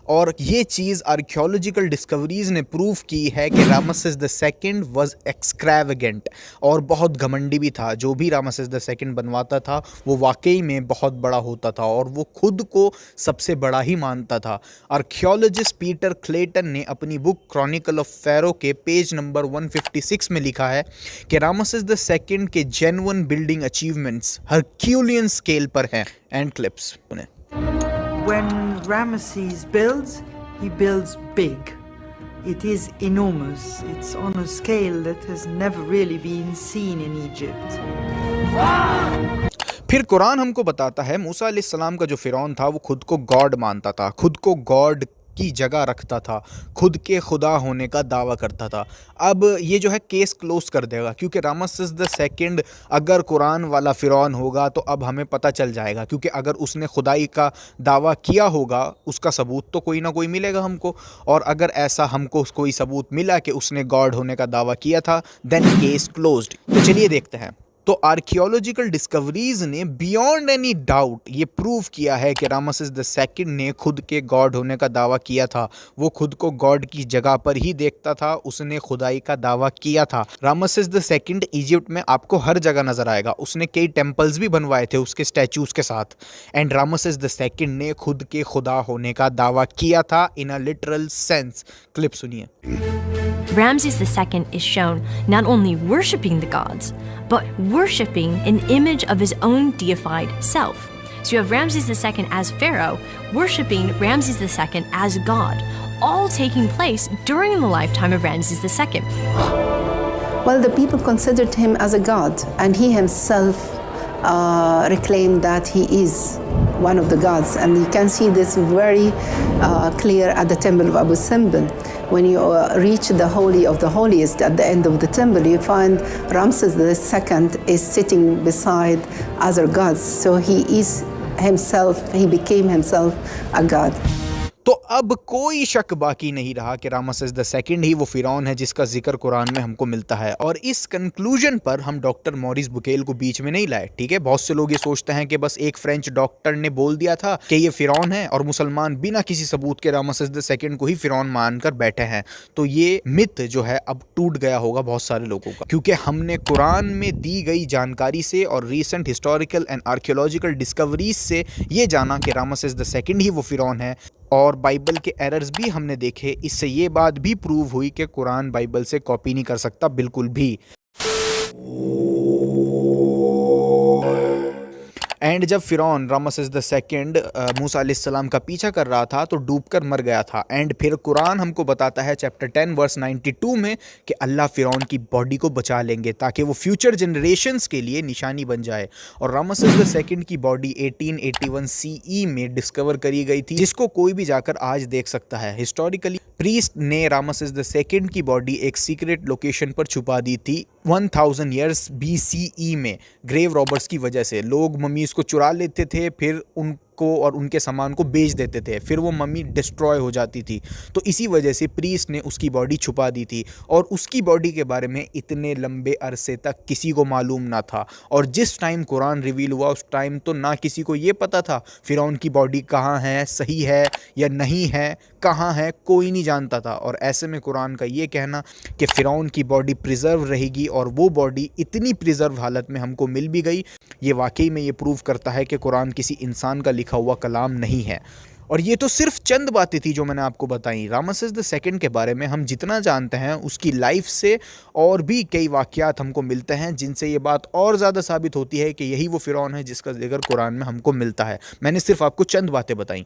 और ये चीज़ आर्कियोलॉजिकल डिस्कवरीज़ ने प्रूव की है कि Ramses the second was extravagant और बहुत घमंडी भी था। जो भी रामसेस द सेकंड बनवाता था वो वाकई में बहुत बड़ा होता था और वो खुद को सबसे बड़ा ही मानता था। आर्कियोलॉजिस्ट पीटर क्लेटन ने अपनी बुक क्रॉनिकल ऑफ फेरो के पेज नंबर 156 में लिखा है कि रामसेस द सेकंड के genuine building achievements Herculean scale पर हैं। एंड क्लिप्स सुने। When Ramesses builds, he builds big. It is enormous. It's on a scale that has never really been seen in Egypt. फिर कुरान हमको बताता है मूसा अलैहिस्सलाम का जो फिरौन था वो खुद को गॉड मानता था, खुद को गॉड की जगह रखता था, खुद के खुदा होने का दावा करता था। अब ये जो है केस क्लोज कर देगा, क्योंकि रामसेस द सेकंड अगर कुरान वाला फिरौन होगा तो अब हमें पता चल जाएगा, क्योंकि अगर उसने खुदाई का दावा किया होगा उसका सबूत तो कोई ना कोई मिलेगा हमको। और अगर ऐसा हमको कोई सबूत मिला कि उसने गॉड होने का दावा किया था, देन केस क्लोज्ड। तो चलिए देखते हैं। तो आर्कियोलॉजिकल डिस्कवरीज ने बियॉन्ड एनी डाउट ये प्रूव किया है कि रामसेस द सेकंड ने खुद के गॉड होने का दावा किया था। वो खुद को गॉड की जगह पर ही देखता था, उसने खुदाई का दावा किया था। रामसेस द सेकंड इजिप्ट में आपको हर जगह नजर आएगा। उसने कई टेम्पल्स भी बनवाए थे उसके स्टैचूज के साथ। एंड रामसेस द सेकंड ने खुद के खुदा होने का दावा किया था इन अ लिटरल सेंस। क्लिप सुनिए। Ramses II is shown not only worshipping the gods, but worshipping an image of his own deified self. So you have Ramses II as Pharaoh, worshipping Ramses II as God, all taking place during the lifetime of Ramses II. Well, the people considered him as a god, and he himself reclaimed that he is one of the gods. And you can see this very clear at the temple of Abu Simbel. When you reach the Holy of the Holiest at the end of the temple, you find Ramses II is sitting beside other gods. So he is himself, he became himself a god. तो अब कोई शक बाकी नहीं रहा कि Ramses the second ही वो फिरौन है जिसका जिक्र कुरान में हमको मिलता है। और इस कंक्लूजन पर हम डॉक्टर मॉरिस बुकेल को बीच में नहीं लाए, ठीक है। बहुत से लोग ये सोचते हैं कि बस एक फ्रेंच डॉक्टर ने बोल दिया था कि ये फिरौन है और मुसलमान बिना किसी सबूत के रामसेस द सेकंड को ही फिरौन मानकर बैठे हैं। तो ये मिथ जो है अब टूट गया होगा बहुत सारे लोगों का, क्योंकि हमने कुरान में दी गई जानकारी से और recent historical and archaeological discoveries से ये जाना कि रामसेस द सेकंड ही वो फिरौन है। और बाइबल के एरर्स भी हमने देखे, इससे ये बात भी प्रूव हुई कि कुरान बाइबल से कॉपी नहीं कर सकता बिल्कुल भी। एंड जब फिरौन रामसेस द सेकंड मूसा अलैहिस्सलाम का पीछा कर रहा था तो डूबकर मर गया था। एंड फिर कुरान हमको बताता है चैप्टर 10 वर्स 92 में कि अल्लाह फिरौन की बॉडी को बचा लेंगे ताकि वो फ्यूचर जनरेशन्स के लिए निशानी बन जाए। और रामसेस द सेकंड की बॉडी 1881 CE में डिस्कवर करी गई थी, जिसको कोई भी जाकर आज देख सकता है। हिस्टोरिकली प्रीस्ट ने रामसेस द सेकंड की बॉडी एक सीक्रेट लोकेशन पर छुपा दी थी 1000 ईयर्स BCE में। ग्रेव रॉबर्स की वजह से लोग मम्मीज़ को चुरा लेते थे, फिर उनको और उनके सामान को बेच देते थे, फिर वो मम्मी डिस्ट्रॉय हो जाती थी। तो इसी वजह से प्रीस्ट ने उसकी बॉडी छुपा दी थी और उसकी बॉडी के बारे में इतने लंबे अरसे तक किसी को मालूम ना था। और जिस टाइम कुरान रिवील हुआ उस टाइम तो ना किसी को ये पता था फिरौन की बॉडी कहाँ है, सही है या नहीं है, कहाँ है, कोई नहीं जानता था। और ऐसे में कुरान का ये कहना कि फिरौन की बॉडी प्रिजर्व रहेगी और वो बॉडी इतनी प्रिजर्व हालत में हमको मिल भी गई, ये वाकई में ये प्रूव करता है कि कुरान किसी इंसान का लिखा हुआ कलाम नहीं है। और ये तो सिर्फ चंद बातें थी जो मैंने आपको बताई। रामसेस द सेकंड के बारे में हम जितना जानते हैं उसकी लाइफ से और भी कई वाक़यात हमको मिलते हैं जिनसे ये बात और ज़्यादा साबित होती है कि यही वो फिरौन है जिसका जिक्र कुरान में हमको मिलता है। मैंने सिर्फ आपको चंद बातें बताई।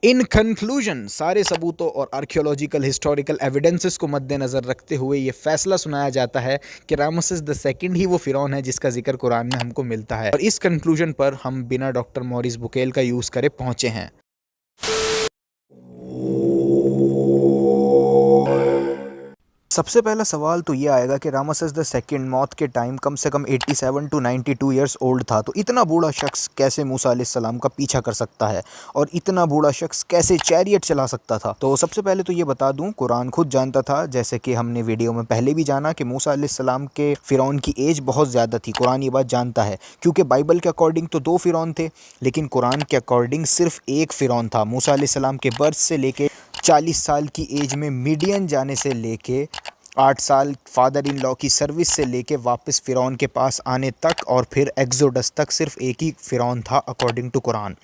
इन कंक्लूजन सारे सबूतों और आर्कियोलॉजिकल हिस्टोरिकल एविडेंसेस को मद्देनज़र रखते हुए ये फैसला सुनाया जाता है कि रामसेस द सेकंड ही वो फिरौन है जिसका जिक्र कुरान में हमको मिलता है। और इस कंक्लूजन पर हम बिना डॉक्टर मॉरिस बुकेल का यूज़ करे पहुँचे हैं। सबसे पहला सवाल तो ये आएगा कि रामसेस द सेकंड मौत के टाइम कम से कम 87 टू 92 ईयर्स ओल्ड था, तो इतना बूढ़ा शख्स कैसे मूसा अलैहिस्सलाम का पीछा कर सकता है और इतना बूढ़ा शख्स कैसे चैरियट चला सकता था। तो सबसे पहले तो ये बता दूं, कुरान खुद जानता था, जैसे कि हमने वीडियो में पहले भी जाना, कि मूसा अलैहिस्सलाम के फ़िरौन की एज बहुत ज़्यादा थी। कुरान ये बात जानता है, क्योंकि बाइबल के अकॉर्डिंग तो 2 फ़िरौन थे, लेकिन कुरान के अकॉर्डिंग सिर्फ एक फ़िरौन था। मूसा अलैहिस्सलाम के बर्थ से लेके 40 साल की एज में मिडियन जाने से लेके 8 साल फादर इन लॉ की सर्विस से लेके वापस फ़िरौन के पास आने तक और फिर एक्सोडस तक सिर्फ एक ही फ़िरौन था अकॉर्डिंग टू कुरान।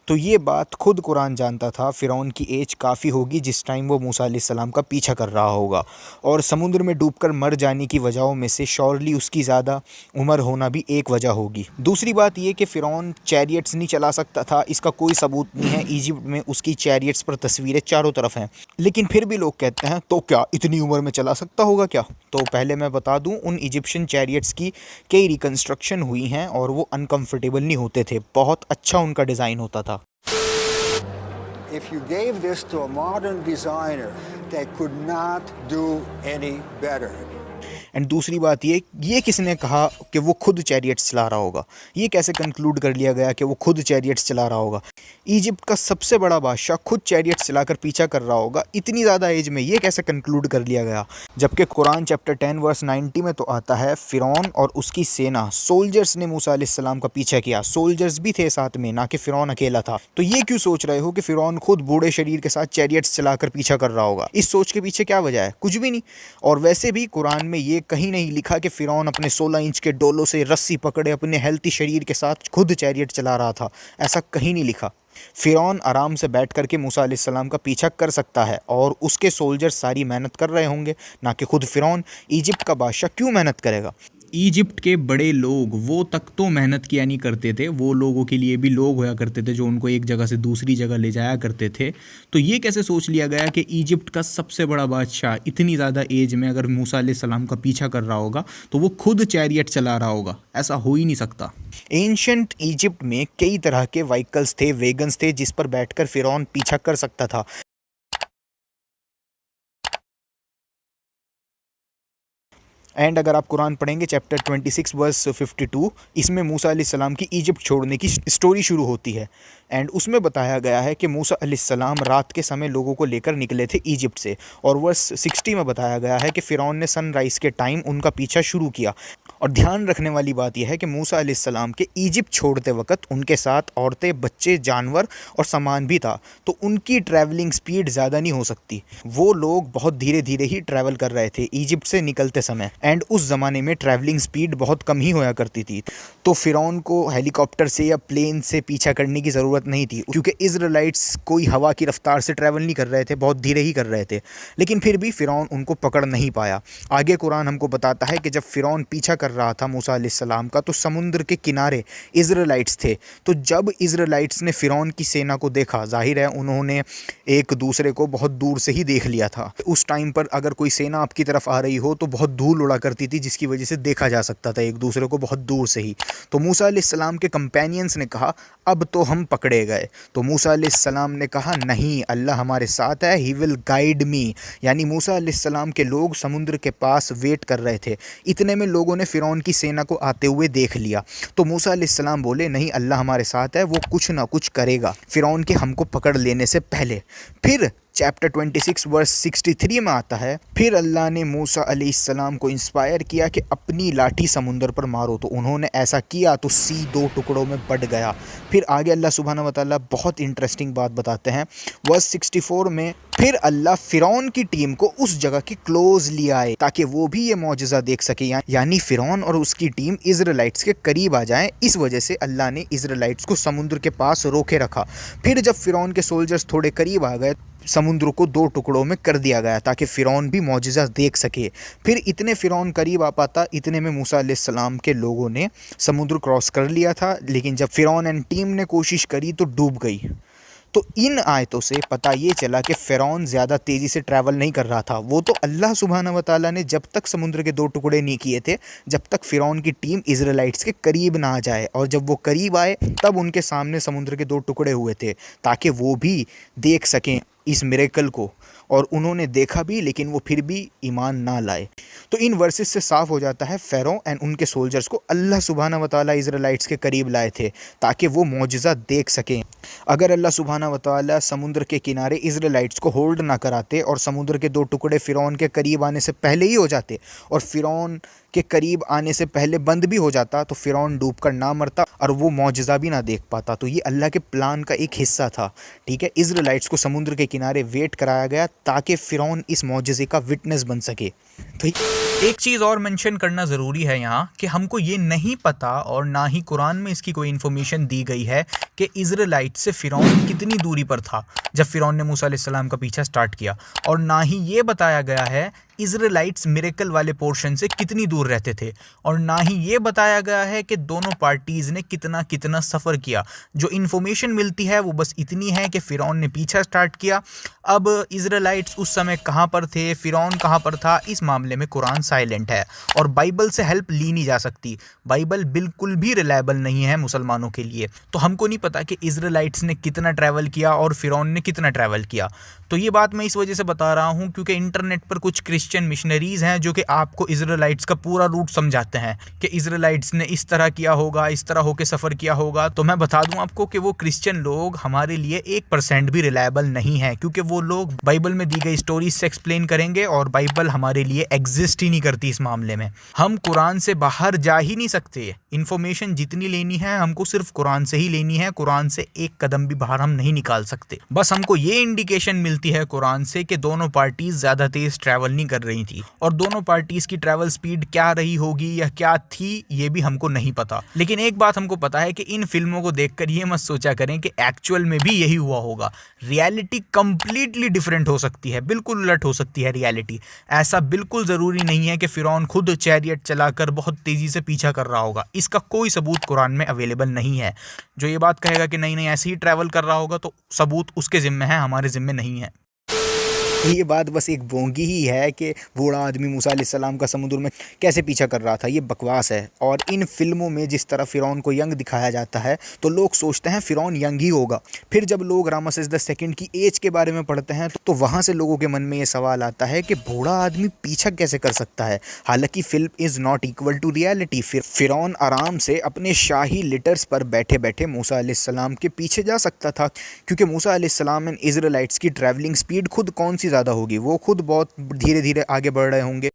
तो ये बात खुद कुरान जानता था, फ़िरौन की एज काफ़ी होगी जिस टाइम वो मूसा अलैहिस्सलाम का पीछा कर रहा होगा, और समुद्र में डूबकर मर जाने की वजहों में से श्योरली उसकी ज़्यादा उम्र होना भी एक वजह होगी। दूसरी बात ये कि फ़िरौन चैरियट्स नहीं चला सकता था, इसका कोई सबूत नहीं है। इजिप्ट में उसकी चैरियट्स पर तस्वीरें चारों तरफ हैं, लेकिन फिर भी लोग कहते हैं तो क्या इतनी उम्र में चला सकता होगा क्या? तो पहले मैं बता दूं, उन इजिप्शियन चैरियट्स की कई रिकन्स्ट्रक्शन हुई हैं और वो अनकम्फर्टेबल नहीं होते थे, बहुत अच्छा उनका डिज़ाइन होता था। If you gave this to a modern designer, they could not do any better. And दूसरी बात ये किसने कहा कि वो खुद चैरियट्स चला रहा होगा? ये कैसे कंक्लूड कर लिया गया कि वो खुद चैरियट्स चला रहा होगा? इजिप्ट का सबसे बड़ा बादशाह खुद चैरियट्स चलाकर पीछा कर रहा होगा इतनी ज़्यादा एज में, ये कैसे कंक्लूड कर लिया गया? जबकि कुरान चैप्टर 10 वर्स 90 में तो आता है, फ़िरौन और उसकी सेना सोल्जर्स ने मूसा अलैहिस्सलाम का पीछा किया। सोल्जर्स भी थे साथ में, ना कि फ़िरौन अकेला था। तो ये क्यों सोच रहे हो कि फ़िरौन खुद बूढ़े शरीर के साथ चैरियट्स चलाकर पीछा कर रहा होगा? इस सोच के पीछे क्या वजह है? कुछ भी नहीं। और वैसे भी कुरान में ये कहीं नहीं लिखा कि फ़िरौन अपने 16 इंच के डोलों से रस्सी पकड़े अपने हेल्थी शरीर के साथ खुद चैरियट चला रहा था, ऐसा कहीं नहीं लिखा। फ़िरौन आराम से बैठ करके मूसा अलैहिस्सलाम का पीछा कर सकता है और उसके सोल्जर्स सारी मेहनत कर रहे होंगे, ना कि खुद फ़िरौन। इजिप्ट का बादशाह क्यों मेहनत करेगा? इजिप्ट के बड़े लोग वो तक तो मेहनत किया नहीं करते थे, वो लोगों के लिए भी लोग होया करते थे जो उनको एक जगह से दूसरी जगह ले जाया करते थे। तो ये कैसे सोच लिया गया कि इजिप्ट का सबसे बड़ा बादशाह इतनी ज़्यादा एज में अगर मूसा अलैहिस्सलाम का पीछा कर रहा होगा तो वो खुद चैरियट चला रहा होगा? ऐसा हो ही नहीं सकता। एंशंट इजिप्ट में कई तरह के व्हीकल्स थे, वैगन्स थे, जिस पर बैठकर फ़िरौन पीछा कर सकता था। एंड अगर आप कुरान पढ़ेंगे चैप्टर 26 वर्स 52, इसमें मूसा अलैहिस्सलाम की इजिप्ट छोड़ने की स्टोरी शुरू होती है। एंड उसमें बताया गया है कि मूसा अलैहिस्सलाम रात के समय लोगों को लेकर निकले थे इजिप्ट से, और वर्स 60 में बताया गया है कि फ़िरौन ने सनराइज़ के टाइम उनका पीछा शुरू किया। और ध्यान रखने वाली बात यह है कि मूसा अलैहिस्सलाम के इजिप्ट छोड़ते वक्त उनके साथ औरतें, बच्चे, जानवर और सामान भी था, तो उनकी ट्रैवलिंग स्पीड ज़्यादा नहीं हो सकती। वो लोग बहुत धीरे धीरे ही ट्रैवल कर रहे थे इजिप्ट से निकलते समय, एंड उस ज़माने में ट्रैवलिंग स्पीड बहुत कम ही होया करती थी। तो फ़िरौन को हेलीकॉप्टर से या प्लेन से पीछा करने की ज़रूरत नहीं थी, क्योंकि इज़राइलिट्स कोई हवा की रफ्तार से ट्रैवल नहीं कर रहे थे, बहुत धीरे ही कर रहे थे। लेकिन फिर भी फ़िरौन उनको पकड़ नहीं पाया। आगे कुरान हमको बताता है कि जब फ़िरौन पीछा कर रहा था मूसा अलैहिस्सलाम का, तो समुद्र के किनारे इज़राइलिट्स थे। तो जब इज़राइलिट्स ने फ़िरौन की सेना को देखा, जाहिर है उन्होंने एक दूसरे को बहुत दूर से ही देख लिया था। उस टाइम पर अगर कोई सेना आपकी तरफ आ रही हो तो बहुत धूल उड़ा करती थी, जिसकी वजह से देखा जा सकता था एक दूसरे को बहुत दूर से ही। तो मूसा अलैहिस्सलाम के कंपेनियंस ने कहा अब तो हम पकड़े गए। तो मूसा अलैहिस्सलाम ने कहा नहीं, अल्लाह हमारे साथ है, ही विल गाइड मी। यानी मूसा अलैहिस्सलाम के लोग समुद्र के पास वेट कर रहे थे। इतने में लोगों ने फ़िरौन की सेना को आते हुए देख लिया। तो मूसा अलैहिस्सलाम बोले नहीं, अल्लाह हमारे साथ है, वो कुछ ना कुछ करेगा फ़िरौन के हमको पकड़ लेने से पहले। फिर चैप्टर 26 वर्स 63 में आता है, फिर अल्लाह ने मूसा अलैहिस्सलाम को इंस्पायर किया कि अपनी लाठी समुंदर पर मारो। तो उन्होंने ऐसा किया तो सी 2 टुकड़ों में बट गया। फिर आगे अल्लाह सुब्हाना व तआला बहुत इंटरेस्टिंग बात बताते हैं वर्स 64 में, फिर अल्लाह फ़िरौन की टीम को उस जगह के क्लोज ले आए ताकि वो भी ये मौजज़ा देख सके, यानी फ़िरौन और उसकी टीम इज़राइलिट्स के करीब आ जाएं। इस वजह से अल्लाह ने इज़राइलिट्स को समुद्र के पास रोके रखा। फिर जब फ़िरौन के सोल्जर्स थोड़े करीब आ गए, समुद्र को 2 टुकड़ों में कर दिया गया ताकि फ़िरौन भी मौजज़ा देख सके। फिर इतने फ़िरौन करीब आ पाता, इतने में मूसा अलैहिस्सलाम के लोगों ने समुद्र क्रॉस कर लिया था, लेकिन जब फ़िरौन एंड टीम ने कोशिश करी तो डूब गई। तो इन आयतों से पता ये चला कि फ़िरौन ज़्यादा तेज़ी से ट्रैवल नहीं कर रहा था। वो तो अल्लाह सुब्हाना व तआला ने जब तक समुद्र के 2 टुकड़े नहीं किए थे, जब तक फ़िरौन की टीम इज़राइलिट्स के करीब ना आ जाए, और जब वो करीब आए तब उनके सामने समुद्र के 2 टुकड़े हुए थे ताकि वो भी देख सकें इस मिरेकल को, और उन्होंने देखा भी लेकिन वो फिर भी ईमान ना लाए। तो इन वर्सेस से साफ हो जाता है फ़ारो एंड उनके सोल्जर्स को अल्लाह सुब्हाना व तआला इज़राइलिट्स के करीब लाए थे ताकि वो मौजज़ा देख सकें। अगर अल्लाह सुब्हाना व तआला समुद्र के किनारे इज़राइलिट्स को होल्ड ना कराते और समुद्र के 2 टुकड़े फ़िरौन के करीब आने से पहले ही हो जाते और फ़िरौन के करीब आने से पहले बंद भी हो जाता, तो फ़िरौन डूबकर ना मरता और वो मौजज़ा भी ना देख पाता। तो ये अल्लाह के प्लान का एक हिस्सा था। ठीक है, इज़राइलिट्स को समुद्र के किनारे वेट कराया गया ताकि फ़िरौन इस मौजज़े का विटनेस बन सके। तो एक चीज़ और मेंशन करना ज़रूरी है यहाँ कि हमको ये नहीं पता और ना ही कुरान में इसकी कोई इन्फॉर्मेशन दी गई है कि इज़राइलिट से फ़िरौन कितनी दूरी पर था जब फ़िरौन ने मूसा अलैहिस्सलाम का पीछा स्टार्ट किया, और ना ही ये बताया गया है इज़राइलिट्स मिरेकल वाले पोर्शन से कितनी दूर रहते थे, और ना ही ये बताया गया है कि दोनों पार्टीज़ ने कितना कितना सफ़र किया। जो इन्फॉर्मेशन मिलती है वो बस इतनी है कि फ़िरौन ने पीछा स्टार्ट किया। अब इज़राइलिट्स उस समय कहाँ पर थे, फ़िरौन कहाँ पर था, इस मामले में कुरान साइलेंट है और बाइबल से हेल्प ली नहीं जा सकती। बाइबल बिल्कुल भी रिलायबल नहीं है मुसलमानों के लिए। तो हमको नहीं पता कि इज़राइलिट्स ने कितना ट्रैवल किया और फ़िरौन ने कितना ट्रैवल किया। तो ये बात मैं इस वजह से बता रहा हूँ क्योंकि इंटरनेट पर कुछ क्रिश्चियन मिशनरीज़ हैं जो कि आपको इज़राइलिट्स का पूरा रूट समझाते हैं कि इज़राइलिट्स ने इस तरह किया होगा, इस तरह होकर सफ़र किया होगा। तो मैं बता दूं आपको कि वो क्रिश्चियन लोग हमारे लिए 1% भी रिलायबल नहीं है, क्योंकि वो लोग बाइबल में दी गई स्टोरीज से एक्सप्लेन करेंगे और बाइबल हमारे लिए एग्जिस्ट ही नहीं करती। इस मामले में हम कुरान से बाहर जा ही नहीं सकते। इन्फॉर्मेशन जितनी लेनी है हमको सिर्फ कुरान से ही लेनी है, कुरान से एक कदम भी बाहर हम नहीं निकाल सकते। बस हमको ये इंडिकेशन मिलती है कुरान से कि दोनों पार्टीज ज़्यादा तेज़ ट्रैवल नहीं कर रही थी, और दोनों पार्टीज की ट्रैवल स्पीड क्या रही होगी या क्या थी ये भी हमको नहीं पता। लेकिन एक बात हमको पता है कि इन फिल्मों को देखकर ये मत सोचा करें कि एक्चुअल में भी यही हुआ होगा। रियलिटी कंप्लीटली डिफरेंट हो सकती है, बिल्कुल उलट हो सकती है रियलिटी। ऐसा बिल्कुल ज़रूरी नहीं है कि फ़िरौन खुद चैरियट चलाकर बहुत तेज़ी से पीछा कर रहा होगा। इसका कोई सबूत कुरान में अवेलेबल नहीं है। जो ये बात कहेगा कि नहीं नहीं ऐसे ही ट्रैवल कर रहा होगा, तो सबूत उसके ज़िम्मे है, हमारे ज़िम्मे नहीं है। ये बात बस एक बोंगी ही है कि बूढ़ा आदमी मूसा अलैहिस्सलाम का समुद्र में कैसे पीछा कर रहा था, ये बकवास है। और इन फिल्मों में जिस तरह फ़िरौन को यंग दिखाया जाता है तो लोग सोचते हैं फ़िरौन यंग ही होगा। फिर जब लोग रामसेस द सेकंड की एज के बारे में पढ़ते हैं तो वहाँ से लोगों के मन में ये सवाल आता है कि बूढ़ा आदमी पीछा कैसे कर सकता है। हालांकि film is not equal to reality. फ़िरौन आराम से अपने शाही लिटर्स पर बैठे बैठे मूसा अलैहिस्सलाम के पीछे जा सकता था, क्योंकि मूसा अलैहिस्सलाम एंड इज़राइलिट्स की ट्रैवलिंग स्पीड खुद कौन सी ज़्यादा होगी, वो खुद बहुत धीरे धीरे आगे बढ़ रहे होंगे।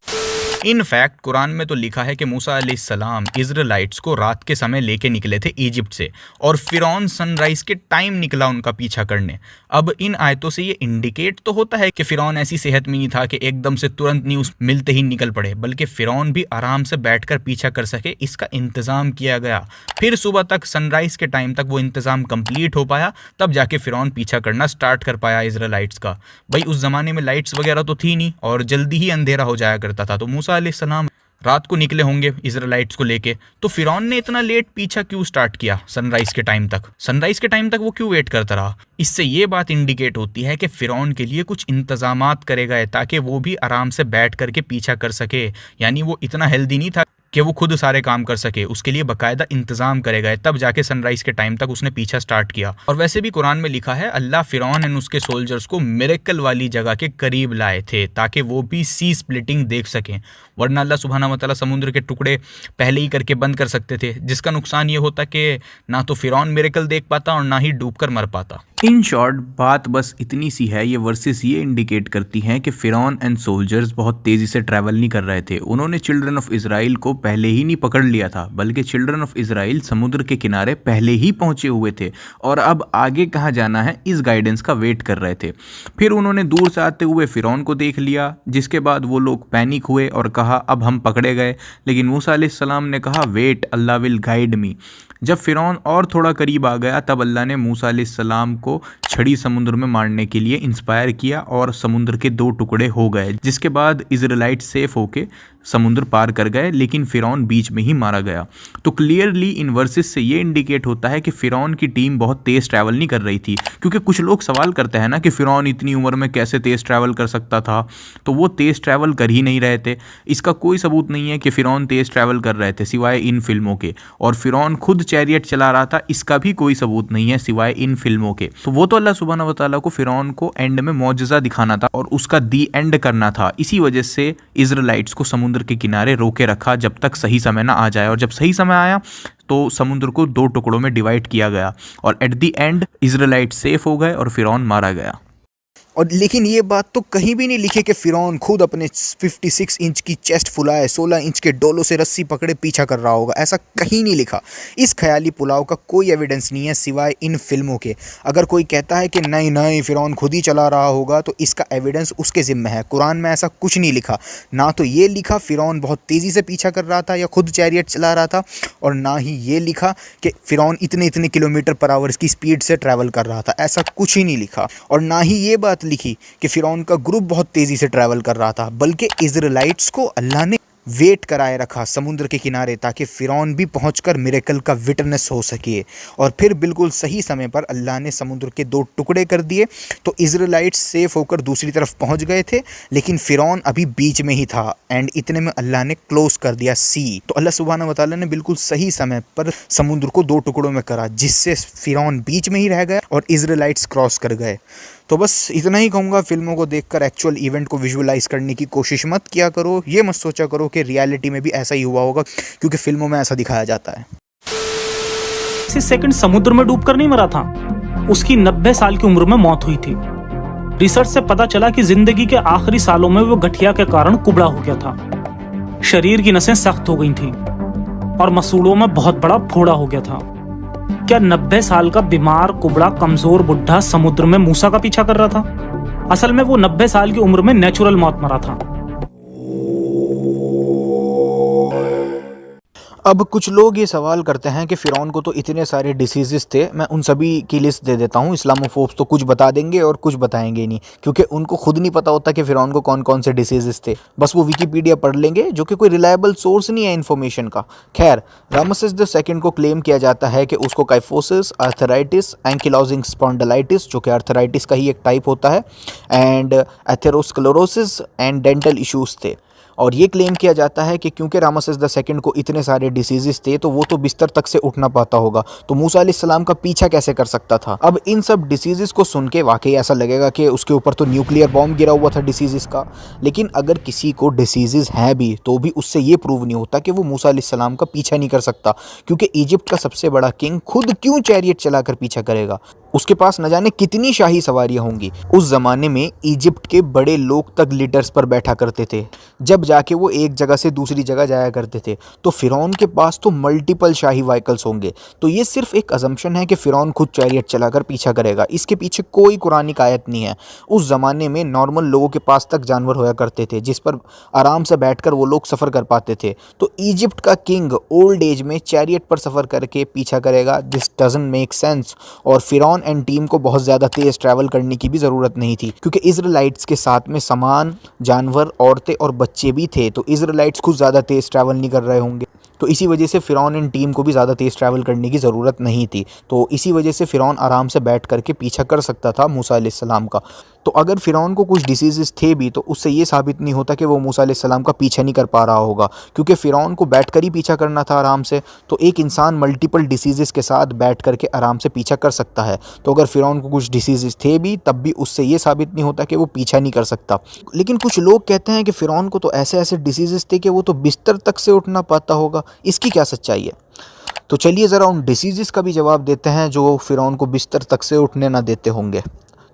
इनफैक्ट कुरान में तो लिखा है कि मूसा अलैहिस्सलाम इज़राइलिट्स को रात के समय लेके निकले थे इजिप्ट से, और फ़िरौन सनराइज़ के टाइम निकला उनका पीछा करने। अब इन आयतों से ये इंडिकेट तो होता है कि फ़िरौन ऐसी सेहत में नहीं था कि एकदम से तुरंत न्यूज़ मिलते ही निकल पड़े, बल्कि फ़िरौन भी आराम से बैठकर पीछा कर सके, इसका इंतज़ाम किया गया। फिर सुबह तक सनराइज़ के टाइम तक वो इंतज़ाम कंप्लीट हो पाया, तब जाके फ़िरौन पीछा करना स्टार्ट कर पाया इज़राइलिट्स का। भाई उस ज़माने में लाइट्स वगैरह तो थी नहीं और जल्दी ही अंधेरा हो जाया करता था, तो मूसा अलैहिस्सलाम रात को निकले होंगे इज़राइलिट्स को लेके। तो फ़िरौन ने इतना लेट पीछा क्यों स्टार्ट किया सनराइज़ के टाइम तक? सनराइज़ के टाइम तक वो क्यों वेट करता रहा? इससे ये बात इंडिकेट होती है कि फ़िरौन के लिए कुछ इंतज़ामात करे गए ताकि वो भी आराम से बैठ करके पीछा कर सके। यानी वो इतना हेल्दी नहीं था कि वो खुद सारे काम कर सके, उसके लिए बाकायदा इंतज़ाम करे गए, तब जाके सनराइज़ के टाइम तक उसने पीछा स्टार्ट किया। और वैसे भी कुरान में लिखा है अल्लाह फ़िरौन एंड उसके सोल्जर्स को मिरेकल वाली जगह के करीब लाए थे ताकि वो भी सी स्प्लिटिंग देख सकें, वरना अल्लाह सुब्हानहू व तआला समुद्र के टुकड़े पहले ही करके बंद कर सकते थे, जिसका नुकसान ये होता कि ना तो फ़िरौन मिरेकल देख पाता और ना ही डूबकर मर पाता। इन शॉर्ट बात बस इतनी सी है, ये वर्सेस ये इंडिकेट करती हैं कि फ़िरौन एंड सोल्जर्स बहुत तेज़ी से ट्रैवल नहीं कर रहे थे। उन्होंने चिल्ड्रन ऑफ इज़राइल को पहले ही नहीं पकड़ लिया था, बल्कि चिल्ड्रन ऑफ इज़राइल समुद्र के किनारे पहले ही पहुंचे हुए थे और अब आगे कहाँ जाना है इस गाइडेंस का वेट कर रहे थे। फिर उन्होंने दूर से आते हुए फ़िरौन को देख लिया, जिसके बाद वो लोग पैनिक हुए और कहा अब हम पकड़े गए। लेकिन मूसा अलैहिस्सलाम ने कहा wait, Allah will guide me. जब फ़िरौन और थोड़ा करीब आ गया तब अल्लाह ने मूसा अलैहिस्सलाम को छड़ी समुद्र में मारने के लिए इंस्पायर किया और समुद्र के 2 टुकड़े हो गए, जिसके बाद इज़राइलिट सेफ होके समुद्र पार कर गए, लेकिन फ़िरौन बीच में ही मारा गया। तो क्लियरली इन वर्सेस से ये इंडिकेट होता है कि फ़िरौन की टीम बहुत तेज़ ट्रैवल नहीं कर रही थी, क्योंकि कुछ लोग सवाल करते हैं ना कि फ़िरौन इतनी उम्र में कैसे तेज़ ट्रैवल कर सकता था, तो वो तेज़ ट्रैवल कर ही नहीं रहे थे। इसका कोई सबूत नहीं है कि फ़िरौन तेज़ ट्रैवल कर रहे थे सिवाय इन फिल्मों के, और फ़िरौन खुद चैरियट चला रहा था, इसका भी कोई सबूत नहीं है सिवाय इन फिल्मों के। तो वो तो अल्लाह सुब्हानहू व तआला को फ़िरौन को एंड में मौजज़ा दिखाना था और उसका दी एंड करना था। इसी वजह से इज़राइलिट्स को समुद्र के किनारे रोके रखा जब तक सही समय ना आ जाए, और जब सही समय आया तो समुद्र को 2 टुकड़ों में डिवाइड किया गया और एट द एंड इज़राइलिट सेफ हो गए और फ़िरौन मारा गया। और लेकिन ये बात तो कहीं भी नहीं लिखी कि फ़िरौन खुद अपने 56 इंच की चेस्ट फुलाए 16 इंच के डोलों से रस्सी पकड़े पीछा कर रहा होगा, ऐसा कहीं नहीं लिखा। इस ख्याली पुलाव का कोई एविडेंस नहीं है सिवाय इन फिल्मों के। अगर कोई कहता है कि नहीं नहीं फ़िरौन खुद ही चला रहा होगा तो इसका एविडेंस उसके ज़िम्मे है। कुरान में ऐसा कुछ नहीं लिखा, ना तो ये लिखा फ़िरौन बहुत तेज़ी से पीछा कर रहा था या खुद चैरियट चला रहा था, और ना ही ये लिखा कि फ़िरौन इतने इतने किलोमीटर पर आवर की स्पीड से ट्रैवल कर रहा था, ऐसा कुछ ही नहीं लिखा। और ना ही ये बात लिखी कि फ़िरौन का ग्रुप बहुत तेज़ी से ट्रैवल कर रहा था, बल्कि इज़राइलिट्स को अल्लाह ने वेट कराए रखा समुद्र के किनारे ताकि फ़िरौन भी पहुंचकर मिरेकल का विटनेस हो सके। और फिर बिल्कुल सही समय पर अल्लाह ने समुद्र के 2 टुकड़े कर दिए तो इज़राइलिट्स सेफ होकर दूसरी तरफ पहुंच गए थे, लेकिन फ़िरौन अभी बीच में ही था एंड इतने में अल्लाह ने क्लोज़ कर दिया सी। तो अल्लाह सुब्हानहू व तआला ने बिल्कुल सही समय पर समुद्र को 2 टुकड़ों में करा, जिससे फ़िरौन बीच में ही रह गया और इज़राइलिट्स क्रॉस कर गए। तो बस इतना ही कहूँगा, फिल्मों को देखकर एक्चुअल इवेंट को विजुअलाइज़ करने की कोशिश मत किया करो। ये मत सोचा करो कि रियलिटी में भी ऐसा ही हुआ होगा, क्योंकि फिल्मों में ऐसा दिखाया जाता है। इसी सेकंड समुद्र में डूबकर नहीं मरा था, उसकी 90 साल की उम्र में मौत हुई थी। रिसर्च से पता चला कि जिंदगी के आखिरी सालों में वो गठिया के कारण कुबड़ा हो गया था। शरीर की नसें सख्त हो गई थी और मसूड़ों में बहुत बड़ा फोड़ा हो गया था। क्या 90 साल का बीमार कुबड़ा कमजोर बुढ़ा समुद्र में मूसा का पीछा कर रहा था? असल में वो 90 साल की उम्र में नेचुरल मौत मरा था। अब कुछ लोग ये सवाल करते हैं कि फ़िरौन को तो इतने सारे डिसीज़ेस थे। मैं उन सभी की लिस्ट दे देता हूँ। इस्लामोफोब्स तो कुछ बता देंगे और कुछ बताएंगे नहीं, क्योंकि उनको खुद नहीं पता होता कि फ़िरौन को कौन कौन से डिसीज़ेस थे। बस वो विकीपीडिया पढ़ लेंगे, जो कि कोई रिलायबल सोर्स नहीं है इन्फॉर्मेशन का। खैर, रामसेस II को क्लेम किया जाता है कि उसको काइफोसिस, आर्थराइटिस, एंकिलोजिंग स्पॉन्डिलाइटिस, जो कि आर्थराइटिस का ही एक टाइप होता है, and atherosclerosis and dental issues थे। और ये क्लेम किया जाता है कि क्योंकि रामसेस II को इतने सारे डिसीज़ेस थे तो वो तो बिस्तर तक से उठ ना पाता होगा, तो मूसा अलैहिस्सलाम का पीछा कैसे कर सकता था। अब इन सब डिसीज़ेस को सुन के वाकई ऐसा लगेगा कि उसके ऊपर तो न्यूक्लियर बॉम्ब गिरा हुआ था डिसीज़ेस का। लेकिन अगर किसी को डिसीज़ेस हैं भी तो भी उससे ये प्रूव नहीं होता कि वो मूसा अलैहिस्सलाम का पीछा नहीं कर सकता, क्योंकि इजिप्ट का सबसे बड़ा किंग खुद क्यों चैरियट चलाकर पीछा करेगा। उसके पास न जाने कितनी शाही सवारियां होंगी। उस ज़माने में इजिप्ट के बड़े लोग तक लीडर्स पर बैठा करते थे, जब जाके वो एक जगह से दूसरी जगह जाया करते थे। तो फ़िरौन के पास तो मल्टीपल शाही व्हीकल्स होंगे। तो ये सिर्फ एक अजम्पशन है कि फ़िरौन खुद चैरियट चलाकर पीछा करेगा। इसके पीछे कोई कुरानिक आयत नहीं है। उस ज़माने में नॉर्मल लोगों के पास तक जानवर होया करते थे जिस पर आराम से बैठकर वो लोग सफ़र कर पाते थे। तो इजिप्ट का किंग ओल्ड एज में चैरियट पर सफ़र करके पीछा करेगा, दिस डजंट मेक सेंस। और फ़िरौन एंड टीम को बहुत ज़्यादा तेज़ ट्रैवल करने की भी ज़रूरत नहीं थी, क्योंकि इज़राइलिट्स के साथ में सामान, जानवर, औरतें और बच्चे भी थे। तो इज़राइलिट्स खुद ज़्यादा तेज़ ट्रैवल नहीं कर रहे होंगे, तो इसी वजह से फ़िरौन एंड टीम को भी ज़्यादा तेज़ ट्रैवल करने की ज़रूरत नहीं थी। तो इसी वजह से फ़िरौन आराम से बैठ करके पीछा कर सकता था मूसा अलैहिस्सलाम का। तो अगर फ़िरौन को कुछ डिसीज़ेस थे भी तो उससे ये साबित नहीं होता कि वो मूसा अलैहिस्सलाम का पीछा नहीं कर पा रहा होगा, क्योंकि फ़िरौन को बैठ कर ही पीछा करना था आराम से। तो एक इंसान मल्टीपल डिसीज़ेस के साथ बैठ करके आराम से पीछा कर सकता है। तो अगर फ़िरौन को कुछ डिसीज़ेस थे भी तब भी उससे ये साबित नहीं होता कि वो पीछा नहीं कर सकता। लेकिन कुछ लोग कहते हैं कि फ़िरौन को तो ऐसे ऐसे डिसीज़ेस थे कि वो तो बिस्तर तक से उठ ना पाता होगा। इसकी क्या सच्चाई है? तो चलिए ज़रा उन डिसीज़ेस का भी जवाब देते हैं जो फ़िरौन को बिस्तर तक से उठने ना देते होंगे।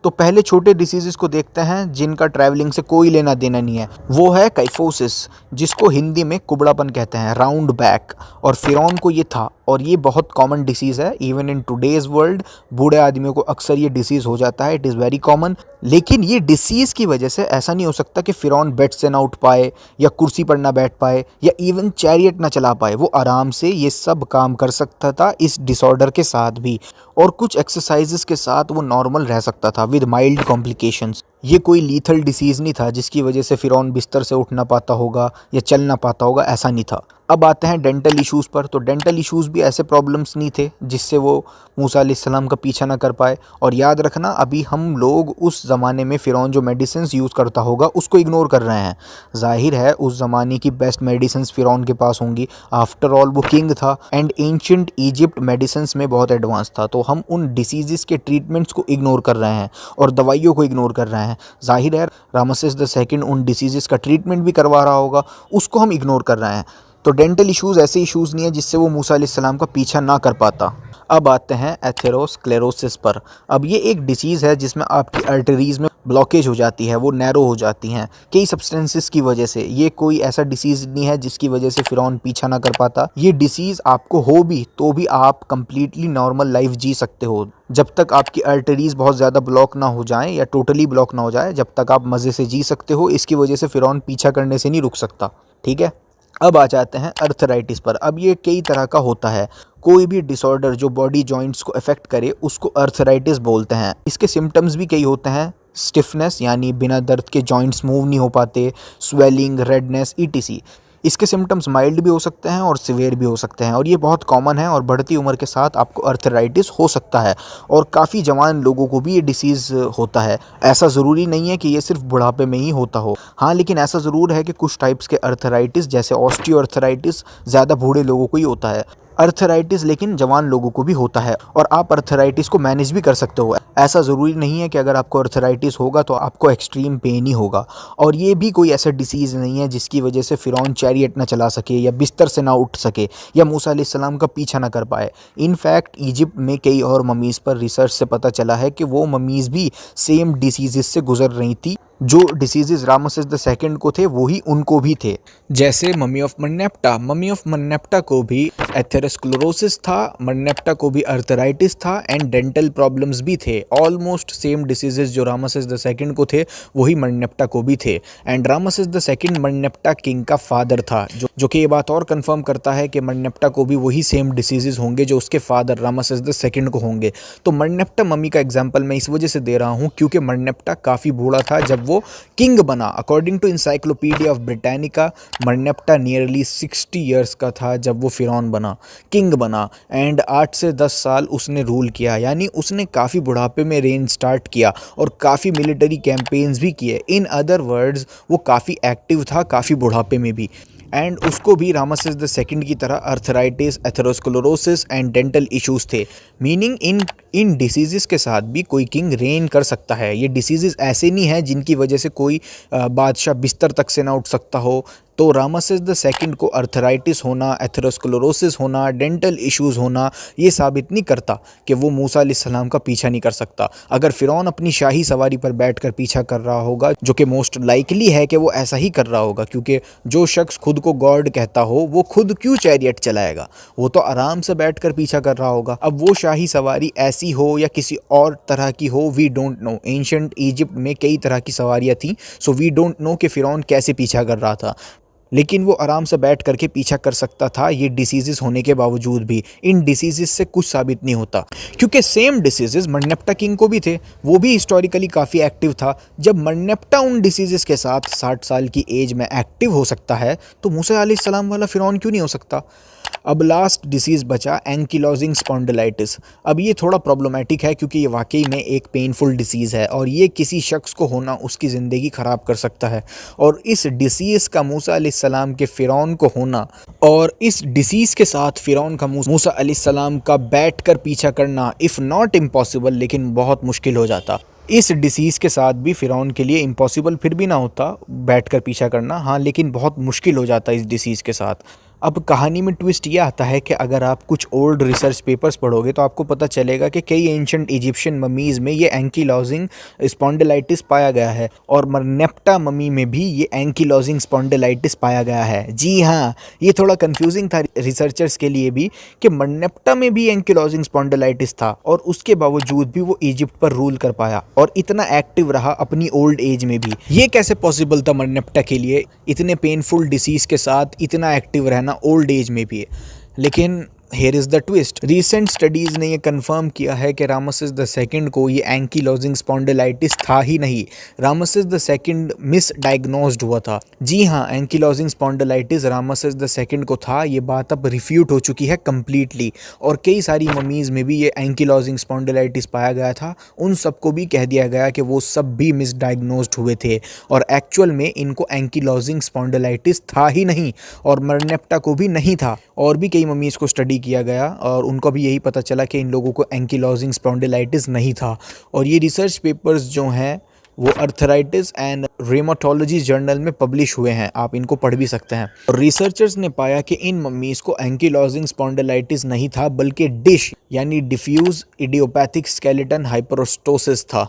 तो पहले छोटे डिसीज़ेस को देखते हैं जिनका ट्रैवलिंग से कोई लेना देना नहीं है। वो है काइफोसिस, जिसको हिंदी में कुबड़ापन कहते हैं, राउंड बैक। और फ़िरौन को ये था, और ये बहुत कॉमन डिसीज़ है। इवन इन टुडेज़ वर्ल्ड बूढ़े आदमियों को अक्सर ये डिसीज़ हो जाता है, इट इज़ वेरी कॉमन। लेकिन ये डिसीज़ की वजह से ऐसा नहीं हो सकता कि फ़िरौन बेड से ना उठ पाए या कुर्सी पर ना बैठ पाए या इवन चैरियट ना चला पाए। वो आराम से ये सब काम कर सकता था इस डिसऑर्डर के साथ भी, और कुछ एक्सरसाइजेस के साथ वो नॉर्मल रह सकता था विद माइल्ड कॉम्प्लिकेशंस। ये कोई लीथल डिसीज़ नहीं था जिसकी वजह से फ़िरौन बिस्तर से उठ ना पाता होगा या चल ना पाता होगा, ऐसा नहीं था। अब आते हैं डेंटल इश्यूज़ पर। तो डेंटल इश्यूज़ भी ऐसे प्रॉब्लम्स नहीं थे जिससे वो मूसा अलैहिस्सलाम का पीछा ना कर पाए। और याद रखना, अभी हम लोग उस ज़माने में फ़िरौन जो मेडिसिन्स यूज़ करता होगा उसको इग्नोर कर रहे हैं। ज़ाहिर है उस ज़माने की बेस्ट मेडिसिन्स फ़िरौन के पास होंगी, आफ्टर ऑल वो किंग था एंड एंशिएंट इजिप्ट मेडिसिन्स में बहुत एडवांस था। तो हम उन डिसीज़ के ट्रीटमेंट्स को इग्नोर कर रहे हैं और दवाइयों को इग्नोर कर रहे हैं। ज़ाहिर है रामसेस II उन डिसीज़ का ट्रीटमेंट भी करवा रहा होगा, उसको हम इग्नोर कर रहे हैं। तो डेंटल इश्यूज़ ऐसे इश्यूज़ नहीं है जिससे वो मूसा अलैहिस्सलाम का पीछा ना कर पाता। अब आते हैं एथेरोस्क्लेरोसिस पर। अब ये एक डिसीज़ है जिसमें आपकी आर्टरीज़ में ब्लॉकेज हो जाती है, वो नैरो हो जाती हैं कई सब्सटेंसेस की वजह से। ये कोई ऐसा डिसीज़ नहीं है जिसकी वजह से फ़िरौन पीछा ना कर पाता। ये डिसीज़ आपको हो भी तो भी आप कंप्लीटली नॉर्मल लाइफ जी सकते हो जब तक आपकी आर्टरीज़ बहुत ज़्यादा ब्लॉक ना हो जाएं या टोटली ब्लॉक ना हो जाए, जब तक आप मज़े से जी सकते हो। इसकी वजह से फ़िरौन पीछा करने से नहीं रुक सकता, ठीक है। अब आ जाते हैं अर्थराइटिस पर। अब ये कई तरह का होता है। कोई भी डिसऑर्डर जो बॉडी जॉइंट्स को अफेक्ट करे उसको अर्थराइटिस बोलते हैं। इसके सिम्टम्स भी कई होते हैं। स्टिफनेस यानी बिना दर्द के जॉइंट्स मूव नहीं हो पाते, स्वेलिंग, रेडनेस, ETC। इसके सिम्टम्स माइल्ड भी हो सकते हैं और सिवियर भी हो सकते हैं और ये बहुत कॉमन है और बढ़ती उम्र के साथ आपको अर्थराइटिस हो सकता है और काफ़ी जवान लोगों को भी ये डिसीज़ होता है। ऐसा ज़रूरी नहीं है कि ये सिर्फ बुढ़ापे में ही होता हो। हाँ, लेकिन ऐसा ज़रूर है कि कुछ टाइप्स के अर्थराइटिस जैसे ऑस्टियोआर्थराइटिस ज़्यादा बूढ़े लोगों को ही होता है। अर्थराइटिस लेकिन जवान लोगों को भी होता है और आप अर्थराइटिस को मैनेज भी कर सकते हो। ऐसा ज़रूरी नहीं है कि अगर आपको अर्थराइटिस होगा तो आपको एक्सट्रीम पेन ही होगा। और ये भी कोई ऐसा डिसीज़ नहीं है जिसकी वजह से फ़िरौन चैरियट ना चला सके या बिस्तर से ना उठ सके या मूसा अलैहिस्सलाम का पीछा ना कर पाए। इनफैक्ट इजिप्ट में कई और ममीज़ पर रिसर्च से पता चला है कि वो ममीज़ भी सेम डिसीज़ से गुजर रही थी। जो डिसीज़ रामसेस II को थे वही उनको भी थे। जैसे मम्मी ऑफ मन्नेप्टा, मम्मी ऑफ मन्नेप्टा को भी एथेरोस्क्लेरोसिस था, मन्नेप्टा को भी अर्थराइटिस था एंड डेंटल प्रॉब्लम्स भी थे। ऑलमोस्ट सेम डिसीज़ जो रामसेस II को थे वही मन्नेप्टा को भी थे। एंड रामसेस II मन्नेप्टा किंग का फादर था, जो कि ये बात और कंफर्म करता है कि मन्नेप्टा को भी वही सेम डिसीज़ होंगे जो उसके फादर रामसेस II को होंगे। तो मन्नेप्टा मम्मी का एग्जाम्पल मैं इस वजह से दे रहा हूँ क्योंकि मन्नेप्टा काफ़ी बूढ़ा था जब वो किंग बना। According to encyclopedia of Britannica, Merneptah nearly 60 years का था जब वो फ़िरौन बना, किंग बना एंड 8 से 10 साल उसने रूल किया। यानी उसने काफ़ी बुढ़ापे में रेन स्टार्ट किया और काफ़ी मिलिट्री कैंपेन्स भी किए। इन अदर वर्ड्स वो काफ़ी एक्टिव था काफ़ी बुढ़ापे में भी। एंड उसको भी रामसेस II की तरह arthritis, atherosclerosis and dental issues थे। मीनिंग इन डिसीज़ के साथ भी कोई किंग रेन कर सकता है। ये डिसीज़ ऐसे नहीं है जिनकी वजह से कोई बादशाह बिस्तर तक से ना उठ सकता हो। तो रामसेस II को अर्थराइटिस होना, एथेरोस्क्लेरोसिस होना, डेंटल इश्यूज़ होना ये साबित नहीं करता कि वो मूसा अलैहिस्सलाम का पीछा नहीं कर सकता। अगर फ़िरौन अपनी शाही सवारी पर बैठकर पीछा कर रहा होगा, जो कि मोस्ट लाइकली है कि वो ऐसा ही कर रहा होगा, क्योंकि जो शख्स खुद को गॉड कहता हो वो खुद क्यों चैरियट चलाएगा, वो तो आराम से बैठकर पीछा कर रहा होगा। अब वो शाही सवारी ऐसी हो या किसी और तरह की हो, we don't know. Ancient Egypt में कई तरह की सवारियाँ थीं, सो वी डोंट नो कि फ़िरौन कैसे पीछा कर रहा था, लेकिन वो आराम से बैठ करके पीछा कर सकता था। ये डिसीज़ होने के बावजूद भी इन डिसीज़ से कुछ साबित नहीं होता, क्योंकि सेम डिसीज़ मन्नेप्टा किंग को भी थे। वो भी हिस्टोरिकली काफ़ी एक्टिव था। जब मन्नेप्टा उन डिसीज़ के साथ 60 साल की एज में एक्टिव हो सकता है तो मूसा अलैहिस्सलाम वाला फ़िरौन क्यों नहीं हो सकता। अब लास्ट डिसीज़ बचा एंकिलोजिंग स्पॉन्डिलाइटिस। अब ये थोड़ा प्रॉब्लमेटिक है क्योंकि ये वाकई में एक पेनफुल डिसीज़ है और ये किसी शख्स को होना उसकी ज़िंदगी ख़राब कर सकता है। और इस डिसीज़ का मूसा अलैहिस्सलाम के फ़िरौन को होना और इस डिसीज़ के साथ फ़िरौन का मूसा अलैहिस्सलाम का बैठ कर पीछा करना इफ़ नॉट इम्पॉसिबल लेकिन बहुत मुश्किल हो जाता। इस डिसीज़ के साथ भी फ़िरौन के लिए इम्पॉसिबल फिर भी ना होता बैठकर पीछा करना, हाँ, लेकिन बहुत मुश्किल हो जाता इस डिसीज़ के साथ। अब कहानी में ट्विस्ट ये आता है कि अगर आप कुछ ओल्ड रिसर्च पेपर्स पढ़ोगे तो आपको पता चलेगा कि कई एंशिएंट इजिप्शियन ममीज़ में ये एंकिलोजिंग स्पॉन्डिलाइटिस पाया गया है और मन्नेप्टा ममी में भी ये एंकिलोजिंग स्पॉन्डिलाइटिस पाया गया है। जी हाँ, ये थोड़ा कंफ्यूजिंग था रिसर्चर्स के लिए भी कि मन्नेप्टा में भी एंकिलोजिंग स्पॉन्डिलाइटिस था और उसके बावजूद भी वो इजिप्ट पर रूल कर पाया और इतना एक्टिव रहा अपनी ओल्ड एज में भी। ये कैसे पॉसिबल था मन्नेप्टा के लिए इतने पेनफुल डिसीज़ के साथ इतना एक्टिव रहना ओल्ड एज में भी। लेकिन Here is the twist. Recent studies ने ये कंफर्म किया है कि रामसेस II को ये एंकीलोजिंग स्पॉन्डिलाइटिस था ही नहीं, रामसेस II मिसडायग्नोज्ड हुआ था। जी हाँ, एंकीलोजिंग स्पॉन्डिलाइटिस रामसेस II को था, ये बात अब रिफ्यूट हो चुकी है कम्प्लीटली। और कई सारी ममीज़ में भी ये एंकीलोजिंग स्पॉन्डिलाइटिस पाया गया था, उन सबको भी कह दिया गया कि वो सब भी मिसडायग्नोज्ड हुए थे और एक्चुअल में इनको एंकीलोजिंग स्पॉन्डिलाइटिस था ही नहीं और मरनेप्टा को भी नहीं था। और भी कई ममीज़ को स्टडी किया गया और उनको भी यही पता चला कि इन लोगों को एंकीलोजिंग स्पॉन्डिलाइटिस नहीं था। और ये रिसर्च पेपर्स जो हैं वो अर्थराइटिस एंड रेमाटोलॉजी जर्नल में पब्लिश हुए हैं, आप इनको पढ़ भी सकते हैं। और रिसर्चर्स ने पाया कि इन मम्मीज़ को एंकीलोजिंग स्पॉन्डिलाइटिस नहीं था बल्कि डिश यानी डिफ्यूज इडियोपैथिक स्केलेटन हाइपरोस्टोसिस था।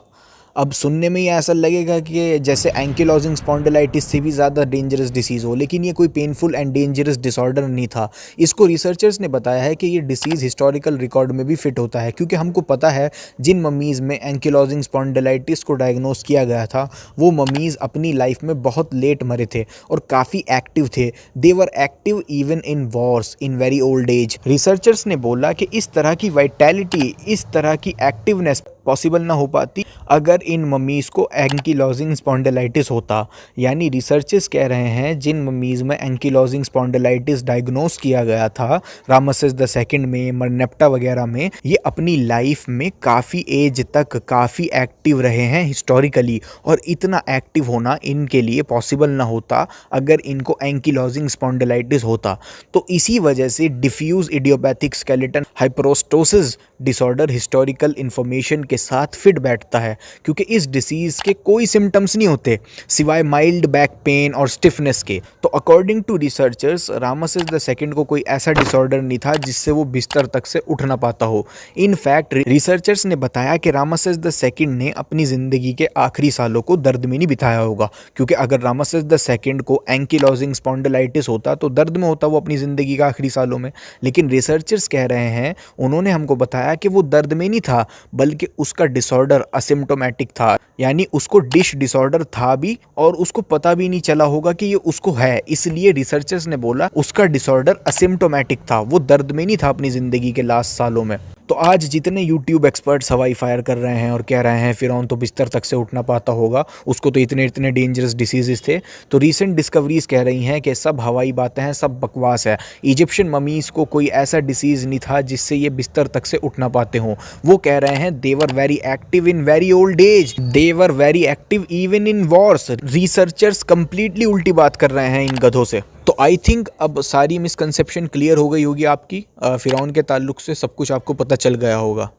अब सुनने में ही ऐसा लगेगा कि जैसे एंकीलोजिंग स्पॉन्डिलाइटिस से भी ज़्यादा डेंजरस डिसीज़ हो, लेकिन ये कोई पेनफुल एंड डेंजरस डिसऑर्डर नहीं था। इसको रिसर्चर्स ने बताया है कि ये डिसीज़ हिस्टोरिकल रिकॉर्ड में भी फिट होता है, क्योंकि हमको पता है जिन मम्मीज़ में एंकीलोजिंग स्पॉन्डिलाइटिस को डायग्नोस किया गया था वो मम्मीज़ अपनी लाइफ में बहुत लेट मरे थे और काफ़ी एक्टिव थे। They were active even in wars in very old age. Researchers ने बोला कि इस तरह की वाइटैलिटी, इस तरह की एक्टिवनेस पॉसिबल ना हो पाती अगर इन मम्मीज़ को एंकीलोजिंग स्पॉन्डिलाइटिस होता। यानी रिसर्चर्स कह रहे हैं जिन मम्मीज़ में एंकीलोजिंग स्पॉन्डिलाइटिस डायग्नोस किया गया था रामसेस II में, मरनेप्टा वगैरह में, ये अपनी लाइफ में काफ़ी एज तक काफ़ी एक्टिव रहे हैं हिस्टोरिकली, और इतना एक्टिव होना इनके लिए पॉसिबल ना होता अगर इनको एंकीलोजिंग स्पॉन्डिलाइटिस होता। तो इसी वजह से diffuse idiopathic skeleton hyperostosis disorder historical information के साथ फिट बैठता है, क्योंकि इस डिसीज़ के कोई सिम्टम्स नहीं होते सिवाय माइल्ड बैक पेन और स्टिफनेस के। तो according to researchers Ramses II को कोई ऐसा डिसऑर्डर नहीं था जिससे वो बिस्तर तक से उठ ना पाता हो। इन फैक्ट रिसर्चर्स ने बताया कि रामसेस II ने अपनी ज़िंदगी के आखिरी सालों को दर्द में नहीं बिताया होगा, क्योंकि अगर रामसेस II को एंकीलोजिंग स्पॉन्डिलाइटिस होता तो दर्द में होता वो अपनी ज़िंदगी के आखिरी सालों में। लेकिन रिसर्चर्स कह रहे हैं, उन्होंने हमको बताया कि वो दर्द में नहीं था बल्कि उसका डिसऑर्डर असिम्प्टोमेटिक था, यानी उसको डिश डिसऑर्डर था भी और उसको पता भी नहीं चला होगा कि ये उसको है। इसलिए रिसर्चर्स ने बोला उसका डिसऑर्डर असिम्प्टोमेटिक था, वो दर्द में नहीं था अपनी ज़िंदगी के लास्ट सालों में। तो आज जितने यूट्यूब एक्सपर्ट्स हवाई फायर कर रहे हैं और कह रहे हैं फिरौन तो बिस्तर तक से उठ ना पाता होगा, उसको तो इतने इतने डेंजरस डिसीजेस थे, तो रीसेंट डिस्कवरीज कह रही हैं कि सब हवाई बातें हैं, सब बकवास है। इजिप्शियन ममीज़ को कोई ऐसा डिसीज़ नहीं था जिससे ये बिस्तर तक से उठ ना पाते हों। वो कह रहे हैं they were very active in very old age, they were very active even in wars. Researchers completely उल्टी बात कर रहे हैं इन गधों से। तो आई थिंक अब सारी मिसकंसेप्शन क्लियर हो गई होगी आपकी, फिरौन के ताल्लुक से सब कुछ आपको पता चल गया होगा।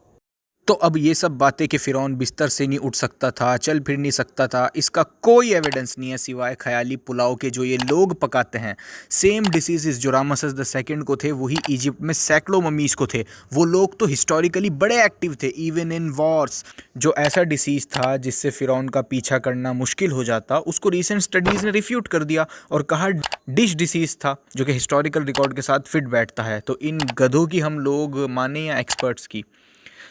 तो अब ये सब बातें कि फिरौन बिस्तर से नहीं उठ सकता था, चल फिर नहीं सकता था, इसका कोई एविडेंस नहीं है सिवाय ख्याली पुलाव के जो ये लोग पकाते हैं। सेम डिसीजेस जो रामसेस II को थे वही इजिप्ट में सैकड़ों ममीज़ को थे। वो लोग तो हिस्टोरिकली बड़े एक्टिव थे इवन इन वॉर्स। जो ऐसा डिसीज़ था जिससे फिरौन का पीछा करना मुश्किल हो जाता, उसको रिसेंट स्टडीज़ ने रिफ्यूट कर दिया और कहा डिश डिसीज़ था जो कि हिस्टोरिकल रिकॉर्ड के साथ फिट बैठता है। तो इन गधों की हम लोग माने या एक्सपर्ट्स की?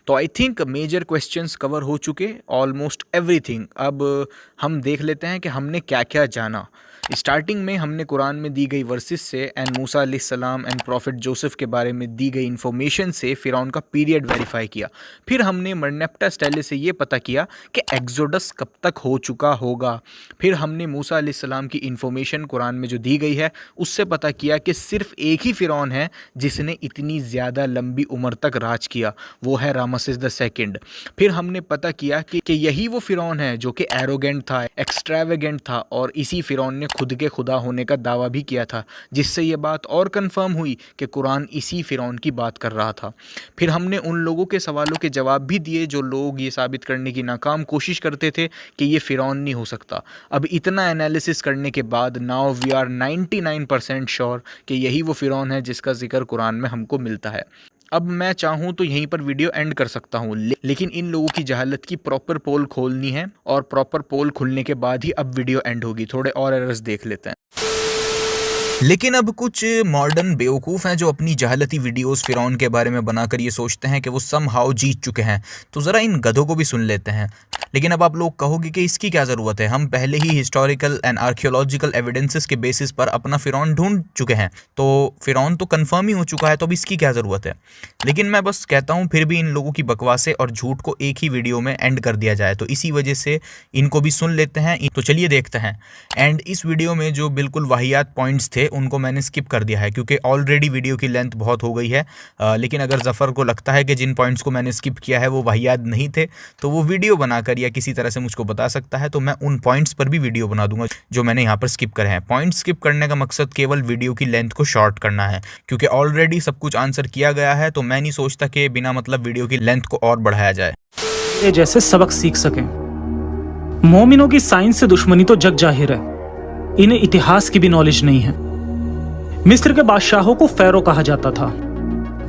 तो I think major questions cover हो चुके, ऑलमोस्ट एवरीथिंग। अब हम देख लेते हैं कि हमने क्या क्या जाना। स्टार्टिंग में हमने कुरान में दी गई वर्सेस से एंड मूसा अलैहिस्सलाम एंड प्रॉफिट जोसेफ के बारे में दी गई इन्फॉर्मेशन से फिरौन का पीरियड वेरीफाई किया। फिर हमने मरनेप्टा स्टेले से ये पता किया कि एक्सोडस कब तक हो चुका होगा। फिर हमने मूसा अलैहिस्सलाम की इन्फॉर्मेशन कुरान में जो दी गई है उससे पता किया कि सिर्फ एक ही फिरौन है जिसने इतनी ज़्यादा लंबी उम्र तक राज किया, वो है रामसेस II। फिर हमने पता किया कि यही वो फिरौन है जो कि एरोगेंट था, एक्स्ट्रावेगेंट था, और इसी फिरौन ने खुद के खुदा होने का दावा भी किया था, जिससे ये बात और कंफर्म हुई कि कुरान इसी फिरौन की बात कर रहा था। फिर हमने उन लोगों के सवालों के जवाब भी दिए जो लोग ये साबित करने की नाकाम कोशिश करते थे कि ये फिरौन नहीं हो सकता। अब इतना एनालिसिस करने के बाद नाउ वी आर 99% श्योर कि यही वो फिरौन है जिसका जिक्र कुरान में हमको मिलता है। अब मैं चाहूँ तो यहीं पर वीडियो एंड कर सकता हूँ, लेकिन इन लोगों की जहालत की प्रॉपर पोल खोलनी है और प्रॉपर पोल खुलने के बाद ही अब वीडियो एंड होगी। थोड़े और एरर्स देख लेते हैं। लेकिन अब कुछ मॉडर्न बेवकूफ़ हैं जो अपनी जहलती वीडियोस फ़िरौन के बारे में बनाकर ये सोचते हैं कि वो समहाउ जीत चुके हैं। तो ज़रा इन गधों को भी सुन लेते हैं। लेकिन अब आप लोग कहोगे कि इसकी क्या ज़रूरत है, हम पहले ही हिस्टोरिकल एंड आर्कियोलॉजिकल एविडेंसेस के बेसिस पर अपना फ़िरौन ढूंढ चुके हैं, तो फ़िरौन तो कन्फर्म ही हो चुका है, तो अब इसकी क्या ज़रूरत है। लेकिन मैं बस कहता हूँ फिर भी इन लोगों की बकवासें और झूठ को एक ही वीडियो में एंड कर दिया जाए, तो इसी वजह से इनको भी सुन लेते हैं। तो चलिए देखते हैं। एंड इस वीडियो में जो बिल्कुल वाहियात पॉइंट्स थे उनको मैंने स्किप कर दिया है क्योंकि ऑलरेडी वीडियो की लेंथ बहुत हो गई है। लेकिन अगर ज़फ़र को लगता है कि जिन पॉइंट्स को मैंने स्किप किया है वो वाहियात नहीं थे, तो वो वीडियो बनाकर या किसी तरह से मुझको बता सकता है, तो मैं उन पॉइंट्स पर भी वीडियो बना दूंगा जो मैंने यहाँ पर स्किप करे हैं। पॉइंट स्किप करने का मकसद केवल वीडियो की लेंथ को शॉर्ट करना है, क्योंकि ऑलरेडी सब कुछ आंसर किया गया है, तो मैं नहीं सोचता कि बिना मतलब वीडियो की लेंथ को और बढ़ाया जाए। ये जैसे सबक सीख सकें। मोमिनों की साइंस से दुश्मनी तो जग जाहिर है, इन्हें इतिहास की भी नॉलेज नहीं है। मिस्र के बादशाहों को फ़ैरो कहा जाता था,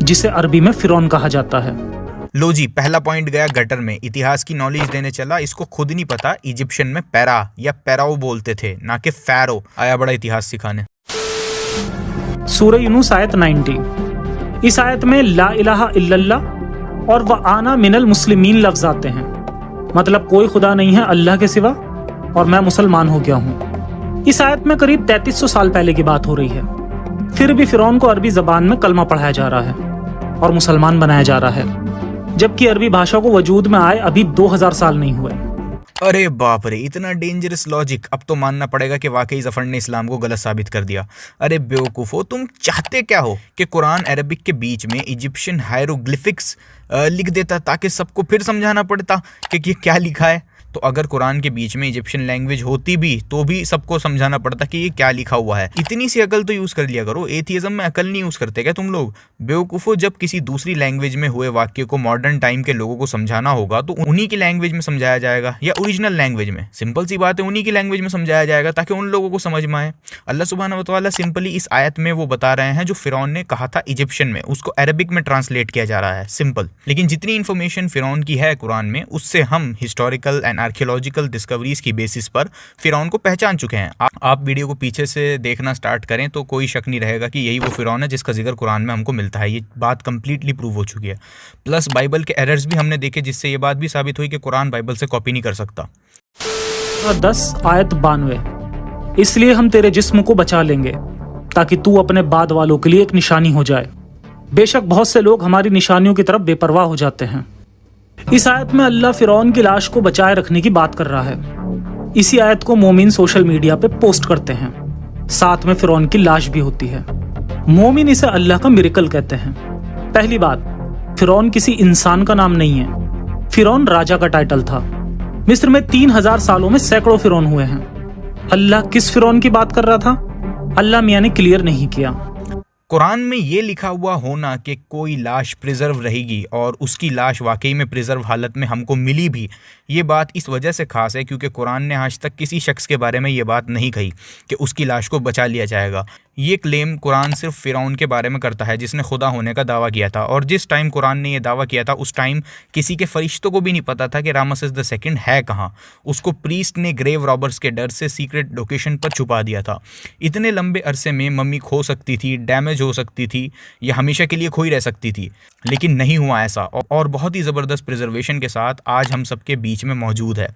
जिसे अरबी में फ़िरौन कहा जाता है। लो जी, पहला पॉइंट गया गटर में। इतिहास की नॉलेज देने चला, इसको खुद नहीं पता इजिप्शियन में पैरा या पैराओ बोलते थे, ना कि फ़ैरो। आया बड़ा इतिहास सिखाने। सूरह यूनुस आयत 90। इस आयत में ला इलाहा इल्लल्लाह और व आना मिनल मुस्लिमीन लफ्ज आते हैं, मतलब कोई खुदा नहीं है अल्लाह के सिवा और मैं मुसलमान हो गया हूँ। इस आयत में करीब 3300 साल पहले की बात हो रही है। फिर भी फ़िरौन को अरबी ज़बान में कलमा पढ़ाया जा रहा है और मुसलमान बनाया जा रहा है, जबकि अरबी भाषा को वजूद में आए अभी 2000 साल नहीं हुए। अरे बाप रे, इतना डेंजरस लॉजिक। अब तो मानना पड़ेगा कि वाकई ज़फ़र ने इस्लाम को गलत साबित कर दिया। अरे बेवकूफ़ो, तुम चाहते क्या हो कि कुरान अरबिक के बीच में इजिप्शियन हायरोग्लिफिक्स लिख देता ताकि सबको फिर समझाना पड़ता कि ये क्या लिखा है। तो अगर कुरान के बीच में इजिप्शियन लैंग्वेज होती भी तो भी सबको समझाना पड़ता कि ये क्या लिखा हुआ है। इतनी सी अकल तो यूज़ कर लिया करो। एथियज़म में अकल नहीं यूज़ करते क्या तुम लोग? बेवकूफ़ो, जब किसी दूसरी लैंग्वेज में हुए वाक्य को मॉडर्न टाइम के लोगों को समझाना होगा तो उन्हीं की लैंग्वेज में समझाया जाएगा, या ओरिजिनल लैंग्वेज में। सिंपल सी बात है, उन्हीं की लैंग्वेज में समझाया जाएगा ताकि उन लोगों को समझ में आए। अल्लाह सुब्हानहू व तआला सिंपली इस आयत में वो बता रहे हैं जो फ़िरौन ने कहा था इजिप्शियन में, उसको अरबिक में ट्रांसलेट किया जा रहा है, सिंपल। लेकिन जितनी इन्फॉर्मेशन फ़िरौन की है कुरान में, उससे हम हिस्टोरिकल एंड आर्कियोलॉजिकल डिस्कवरीज की बेसिस पर फ़िरौन को पहचान चुके हैं। आप वीडियो को पीछे से देखना स्टार्ट करें तो कोई शक नहीं रहेगा कि यही वो फ़िरौन है जिसका जिक्र कुरान में हमको मिलता है। ये बात कंप्लीटली प्रूव हो चुकी है। प्लस बाइबल के एरर्स भी हमने देखे, जिससे ये बात भी साबित हुई कि कुरान बाइबल से कॉपी नहीं कर सकता। 10 आयत 92। इसलिए हम तेरे जिस्म को बचा लेंगे ताकि तू अपने बाद वालों के लिए एक निशानी हो जाए। बेशक बहुत से लोग हमारी निशानियों की तरफ बेपरवाह हो जाते हैं। इस आयत में अल्लाह फ़िरौन की लाश को बचाए रखने की बात कर रहा है। इसी आयत को मोमिन सोशल मीडिया पे पोस्ट करते हैं, साथ में फ़िरौन की लाश भी होती है। मोमिन इसे अल्लाह का मिरेकल कहते हैं। पहली बात, फ़िरौन किसी इंसान का नाम नहीं है, फ़िरौन राजा का टाइटल था। मिस्र में 3000 सालों में सैकड़ों फ़िरौन हुए हैं। अल्लाह किस फ़िरौन की बात कर रहा था, अल्लाह मियां ने क्लियर नहीं किया। कुरान में ये लिखा हुआ होना कि कोई लाश प्रिजर्व रहेगी और उसकी लाश वाकई में प्रिजर्व हालत में हमको मिली भी, ये बात इस वजह से ख़ास है क्योंकि कुरान ने आज तक किसी शख्स के बारे में ये बात नहीं कही कि उसकी लाश को बचा लिया जाएगा। ये क्लेम कुरान सिर्फ फ़िरौन के बारे में करता है जिसने खुदा होने का दावा किया था, और जिस टाइम कुरान ने यह दावा किया था उस टाइम किसी के फरिश्तों को भी नहीं पता था कि रामसेस II है कहाँ। उसको प्रीस्ट ने ग्रेव रॉबर्स के डर से सीक्रेट लोकेशन पर छुपा दिया था। इतने लंबे अरसे में मम्मी खो सकती थी, डैमेज हो सकती थी, या हमेशा के लिए खोई रह सकती थी, लेकिन नहीं हुआ ऐसा, और बहुत ही ज़बरदस्त प्रिजर्वेशन के साथ आज हम सबके बीच में मौजूद है।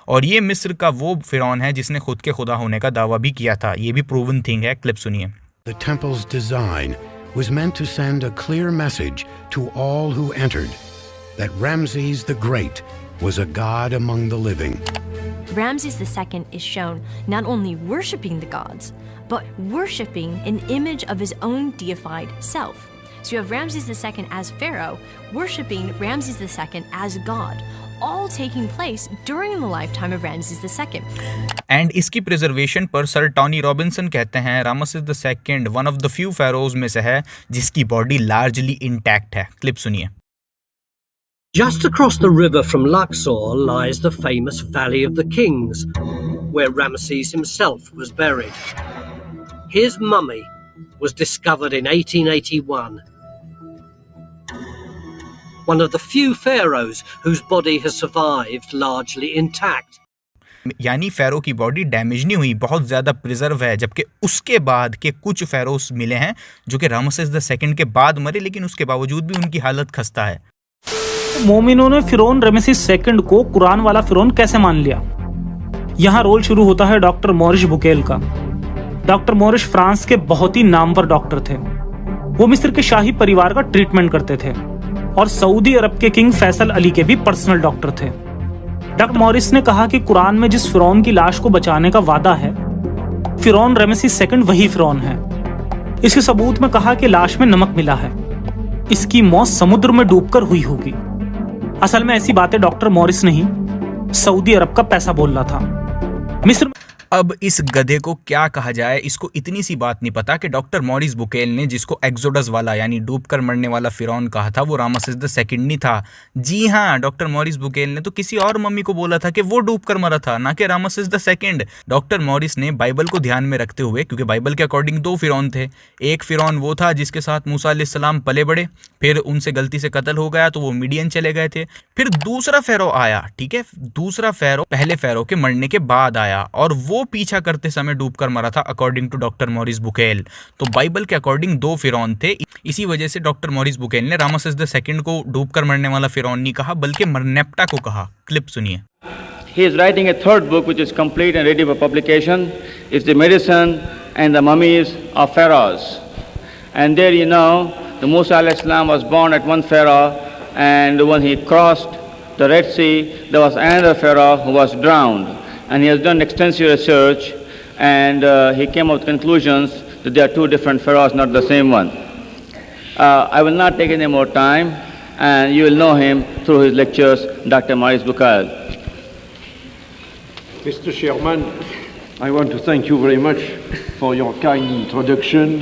और ये मिस्र का वो फ़िरौन है जिसने खुद के खुदा होने का दावा भी किया था। ये भी प्रूवन थिंग है। क्लिप सुनिए। The temple's design was meant to send a clear message to all who entered that Ramses the Great was a god among the living. Ramses II is shown not only worshipping the gods, but worshipping an image of his own deified self. So you have Ramses II as Pharaoh, worshipping Ramses II as God, all taking place during the lifetime of Ramses II. And इसकी preservation पर sir Tony Robinson कहते हैं Ramses II one of the few pharaohs में से है जिसकी body largely intact है। Clip सुनिए। Just across the river from Luxor lies the famous Valley of the Kings, where Ramses himself was buried. His mummy was discovered in 1881. One of the few pharaohs whose body has survived largely intact. यानी pharaoh की body damage नहीं हुई, बहुत ज़्यादा preserve है। जबकि उसके बाद के कुछ फ़ैरोस मिले हैं जो कि रामसेस द सेकंड के बाद मरे, लेकिन उसके बावजूद भी उनकी हालत खस्ता है। मोमिनों ने फिरौन रमेसेस सेकंड को कुरान वाला फिरौन कैसे मान लिया? यहाँ रोल शुरू होता है डॉक्टर मॉरिस बुकेल का। डॉक्टर मॉरिस फ्रांस के बहुत ही नामवर डॉक्टर थे। वो मिस्र के शाही परिवार का ट्रीटमेंट करते थे और सऊदी अरब के किंग फैसल अली के भी पर्सनल डॉक्टर थे। डॉक्टर मॉरिस ने कहा कि कुरान में जिस फिरौन की लाश को बचाने का वादा है, फिरौन रमेसेस सेकंड वही फिरौन है। इसके सबूत में कहा कि लाश में नमक मिला है, इसकी मौत समुद्र में डूबकर हुई होगी। असल में ऐसी बातें डॉक्टर मॉरिस नहीं, सऊदी अरब का पैसा बोल रहा था। मिस्र अब इस गधे को क्या कहा जाए, इसको इतनी सी बात नहीं पता कि डॉक्टर मॉरिस बुकेल ने जिसको एक्सोडस वाला यानी डूबकर मरने वाला फिरौन कहा था वो रामसेस द सेकंड नहीं था। जी हाँ, डॉक्टर मॉरिस बुकेल ने तो किसी और मम्मी को बोला था कि वो डूबकर मरा था, ना कि Ramses the second. Doctor Maurice ने बाइबल को ध्यान में रखते हुए, क्योंकि बाइबल के अकॉर्डिंग दो फिरौन थे, एक फिरौन वो था जिसके साथ मूसा अलैहिस्सलाम पले बड़े, फिर उनसे गलती से कत्ल हो गया तो वो मीडियन चले गए थे। फिर दूसरा फ़ैरो आया, ठीक है, दूसरा फ़ैरो पहले फ़ैरो के मरने के बाद आया और वो पीछा करते समय डूबकर मरा था according to doctor Maurice Bucaille. तो बाइबल के अकॉर्डिंग दो फिरौन थे। इसी वजह से डॉक्टर मॉरिस बुकेल ने रामसेस द सेकंड को डूबकर मरने वाला फिरौन नहीं कहा, बल्कि मरनेप्टा को कहा। क्लिप सुनिए। He is writing a third book which is complete and ready for publication. It's the medicine and the mummies of pharaohs. And there you know, the Musa alayhi salam was born at one pharaoh, and when he crossed the Red Sea, there was another pharaoh who was drowned. And he has done extensive research, and he came up with conclusions that there are two different pharaohs, not the same one. I will not take any more time, and you will know him through his lectures, Dr. Maurice Bucaille. Mr. Chairman, I want to thank you very much for your kind introduction.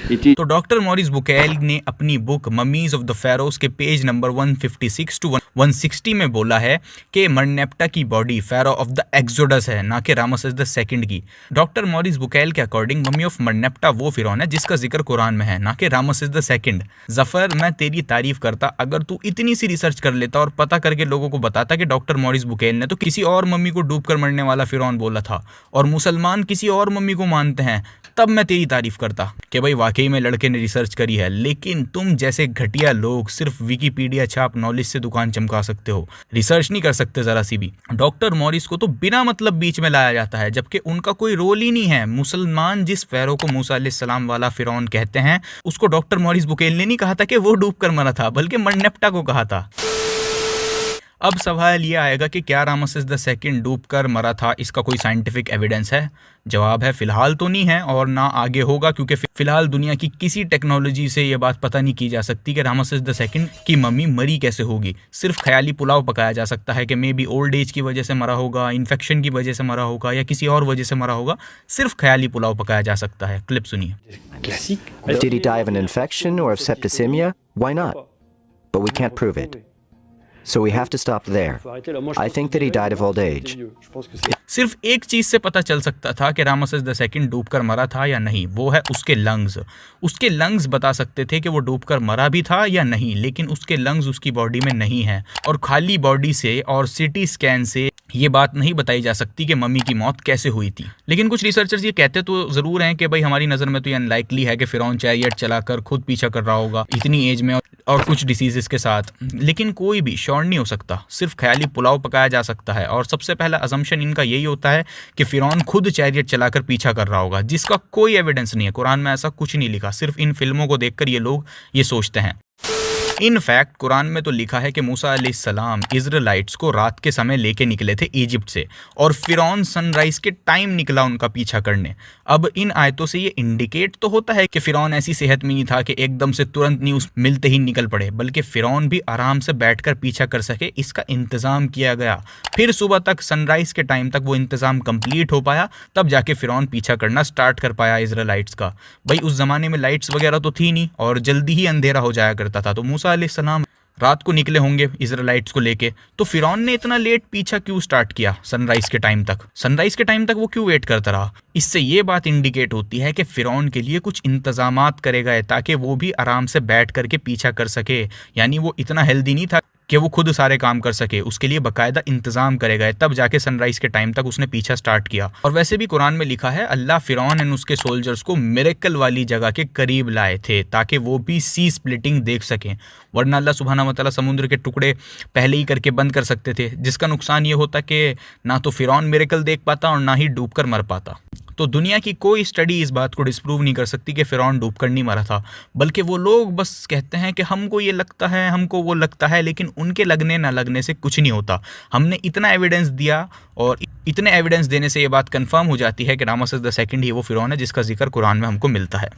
तो doctor Maurice Bucaille ने अपनी book mummies of the pharaohs के page number 156 to 160 में बोला है कि Merneptah की body pharaoh of the exodus है, ना कि रामसेस द सेकंड की। डॉक्टर मॉरिस बुकेल के अकॉर्डिंग मम्मी ऑफ मरनेप्टा वो फिरौन है जिसका जिक्र कुरान में है, ना कि रामसेस द सेकंड। जफर, मैं तेरी तारीफ करता अगर तू इतनी सी रिसर्च कर लेता और पता करके लोगों को बताता कि डॉक्टर मॉरिस बुकेल ने तो किसी और मम्मी को डूबकर मरने वाला फिरौन बोला था और मुसलमान किसी और मम्मी को मानते हैं, तब मैं तेरी तारीफ करता कि भाई वाकई में लड़के ने रिसर्च करी है। लेकिन तुम जैसे घटिया लोग सिर्फ विकीपीडिया छाप नॉलेज से दुकान चमका सकते हो, रिसर्च नहीं कर सकते जरा सी भी। डॉक्टर मॉरिस को तो बिना मतलब बीच में लाया जाता है, जबकि उनका कोई रोल ही नहीं है। मुसलमान जिस फेरो को मूसा अलैहिस्सलाम वाला फिरौन कहते हैं, उसको डॉक्टर मॉरिस बुकेल ने नहीं कहा था कि वो डूब कर मरा था, बल्कि मरनेप्टा को कहा था। अब सवाल ये आएगा कि क्या रामसेस द सेकंड डूबकर मरा था, इसका कोई साइंटिफिक एविडेंस है? जवाब है फिलहाल तो नहीं है और ना आगे होगा, क्योंकि फिलहाल दुनिया की किसी टेक्नोलॉजी से ये बात पता नहीं की जा सकती कि रामसेस द सेकंड की मम्मी मरी कैसे होगी। सिर्फ ख्याली पुलाव पकाया जा सकता है कि मे बी ओल्ड एज की वजह से मरा होगा, इन्फेक्शन की वजह से मरा होगा या किसी और वजह से मरा होगा। सिर्फ ख्याली पुलाव पकाया जा सकता है। क्लिप सुनिए। Did he die of an infection or of septicemia? Why not? But we can't prove it. So we have to stop there. I think that he died of old age. सिर्फ एक चीज से पता चल सकता था कि रामसेस द सेकंड डूबकर मरा था या नहीं, वो है उसके लंग्स। उसके लंग्स बता सकते थे कि वो डूबकर मरा भी था या नहीं, लेकिन उसके लंग्स उसकी बॉडी में नहीं है और खाली बॉडी से और सीटी स्कैन से ये बात नहीं बताई जा सकती कि मम्मी की मौत कैसे हुई थी। लेकिन कुछ रिसर्चर्स ये कहते तो ज़रूर हैं कि भाई हमारी नज़र में तो ये अनलाइकली है कि फिरौन चैरियट चलाकर खुद पीछा कर रहा होगा इतनी एज में और कुछ डिसीजेस के साथ, लेकिन कोई भी श्योर नहीं हो सकता। सिर्फ ख्याली पुलाव पकाया जा सकता है और सबसे पहला अजम्पशन इनका यही होता है कि फिरौन खुद चैरियट चलाकर पीछा कर रहा होगा, जिसका कोई एविडेंस नहीं है। कुरान में ऐसा कुछ नहीं लिखा, सिर्फ इन फिल्मों को देखकर ये लोग ये सोचते हैं। इन फैक्ट कुरान में तो लिखा है कि मूसा अलैहिस्सलाम इज़राइलिट्स को रात के समय लेके निकले थे इजिप्ट से और फिरौन सनराइज के टाइम निकला उनका पीछा करने। अब इन आयतों से ये इंडिकेट तो होता है कि फिरौन ऐसी सेहत में नहीं था कि एकदम से तुरंत न्यूज़ मिलते ही निकल पड़े, बल्कि फिरौन भी आराम से बैठकर पीछा कर सके, इसका इंतज़ाम किया गया। फिर सुबह तक सनराइज के टाइम तक वो इंतज़ाम कंप्लीट हो पाया, तब जाके फिरौन पीछा करना स्टार्ट कर पाया इज़राइलिट्स का। भाई उस ज़माने में लाइट्स वगैरह तो थी नहीं और जल्दी ही अंधेरा हो जाया करता था, तो मूसा अलैहिस्सलाम रात को निकले होंगे इज़राइलिट्स को लेके, तो फिरौन ने इतना लेट पीछा क्यों स्टार्ट किया सनराइज के टाइम तक? सनराइज के टाइम तक वो क्यों वेट करता रहा? इससे ये बात इंडिकेट होती है कि फिरौन के लिए कुछ इंतजामात करे गए ताकि वो भी आराम से बैठ करके पीछा कर सके। यानी वो इतना हेल्दी नहीं था कि वो खुद सारे काम कर सके, उसके लिए बाकायदा इंतज़ाम करे गए, तब जाके सनराइज़ के टाइम तक उसने पीछा स्टार्ट किया। और वैसे भी कुरान में लिखा है अल्लाह फ़िरौन एंड उसके सोल्जर्स को मिरेकल वाली जगह के करीब लाए थे ताकि वो भी सी स्प्लिटिंग देख सकें, वरना अल्लाह सुब्हानहू व तआला समुद्र के टुकड़े पहले ही करके बंद कर सकते थे, जिसका नुकसान ये होता कि ना तो फ़िरौन मिरेकल देख पाता और ना ही डूब कर मर पाता। तो दुनिया की कोई स्टडी इस बात को डिस्प्रूव नहीं कर सकती कि फ़िरौन डूबकर नहीं मरा था, बल्कि वो लोग बस कहते हैं कि हमको ये लगता है, हमको वो लगता है, लेकिन उनके लगने ना लगने से कुछ नहीं होता। हमने इतना एविडेंस दिया और इतने एविडेंस देने से ये बात कंफर्म हो जाती है कि रामसेस II ही वो फ़िरौन है जिसका जिक्र कुरान में हमको मिलता है।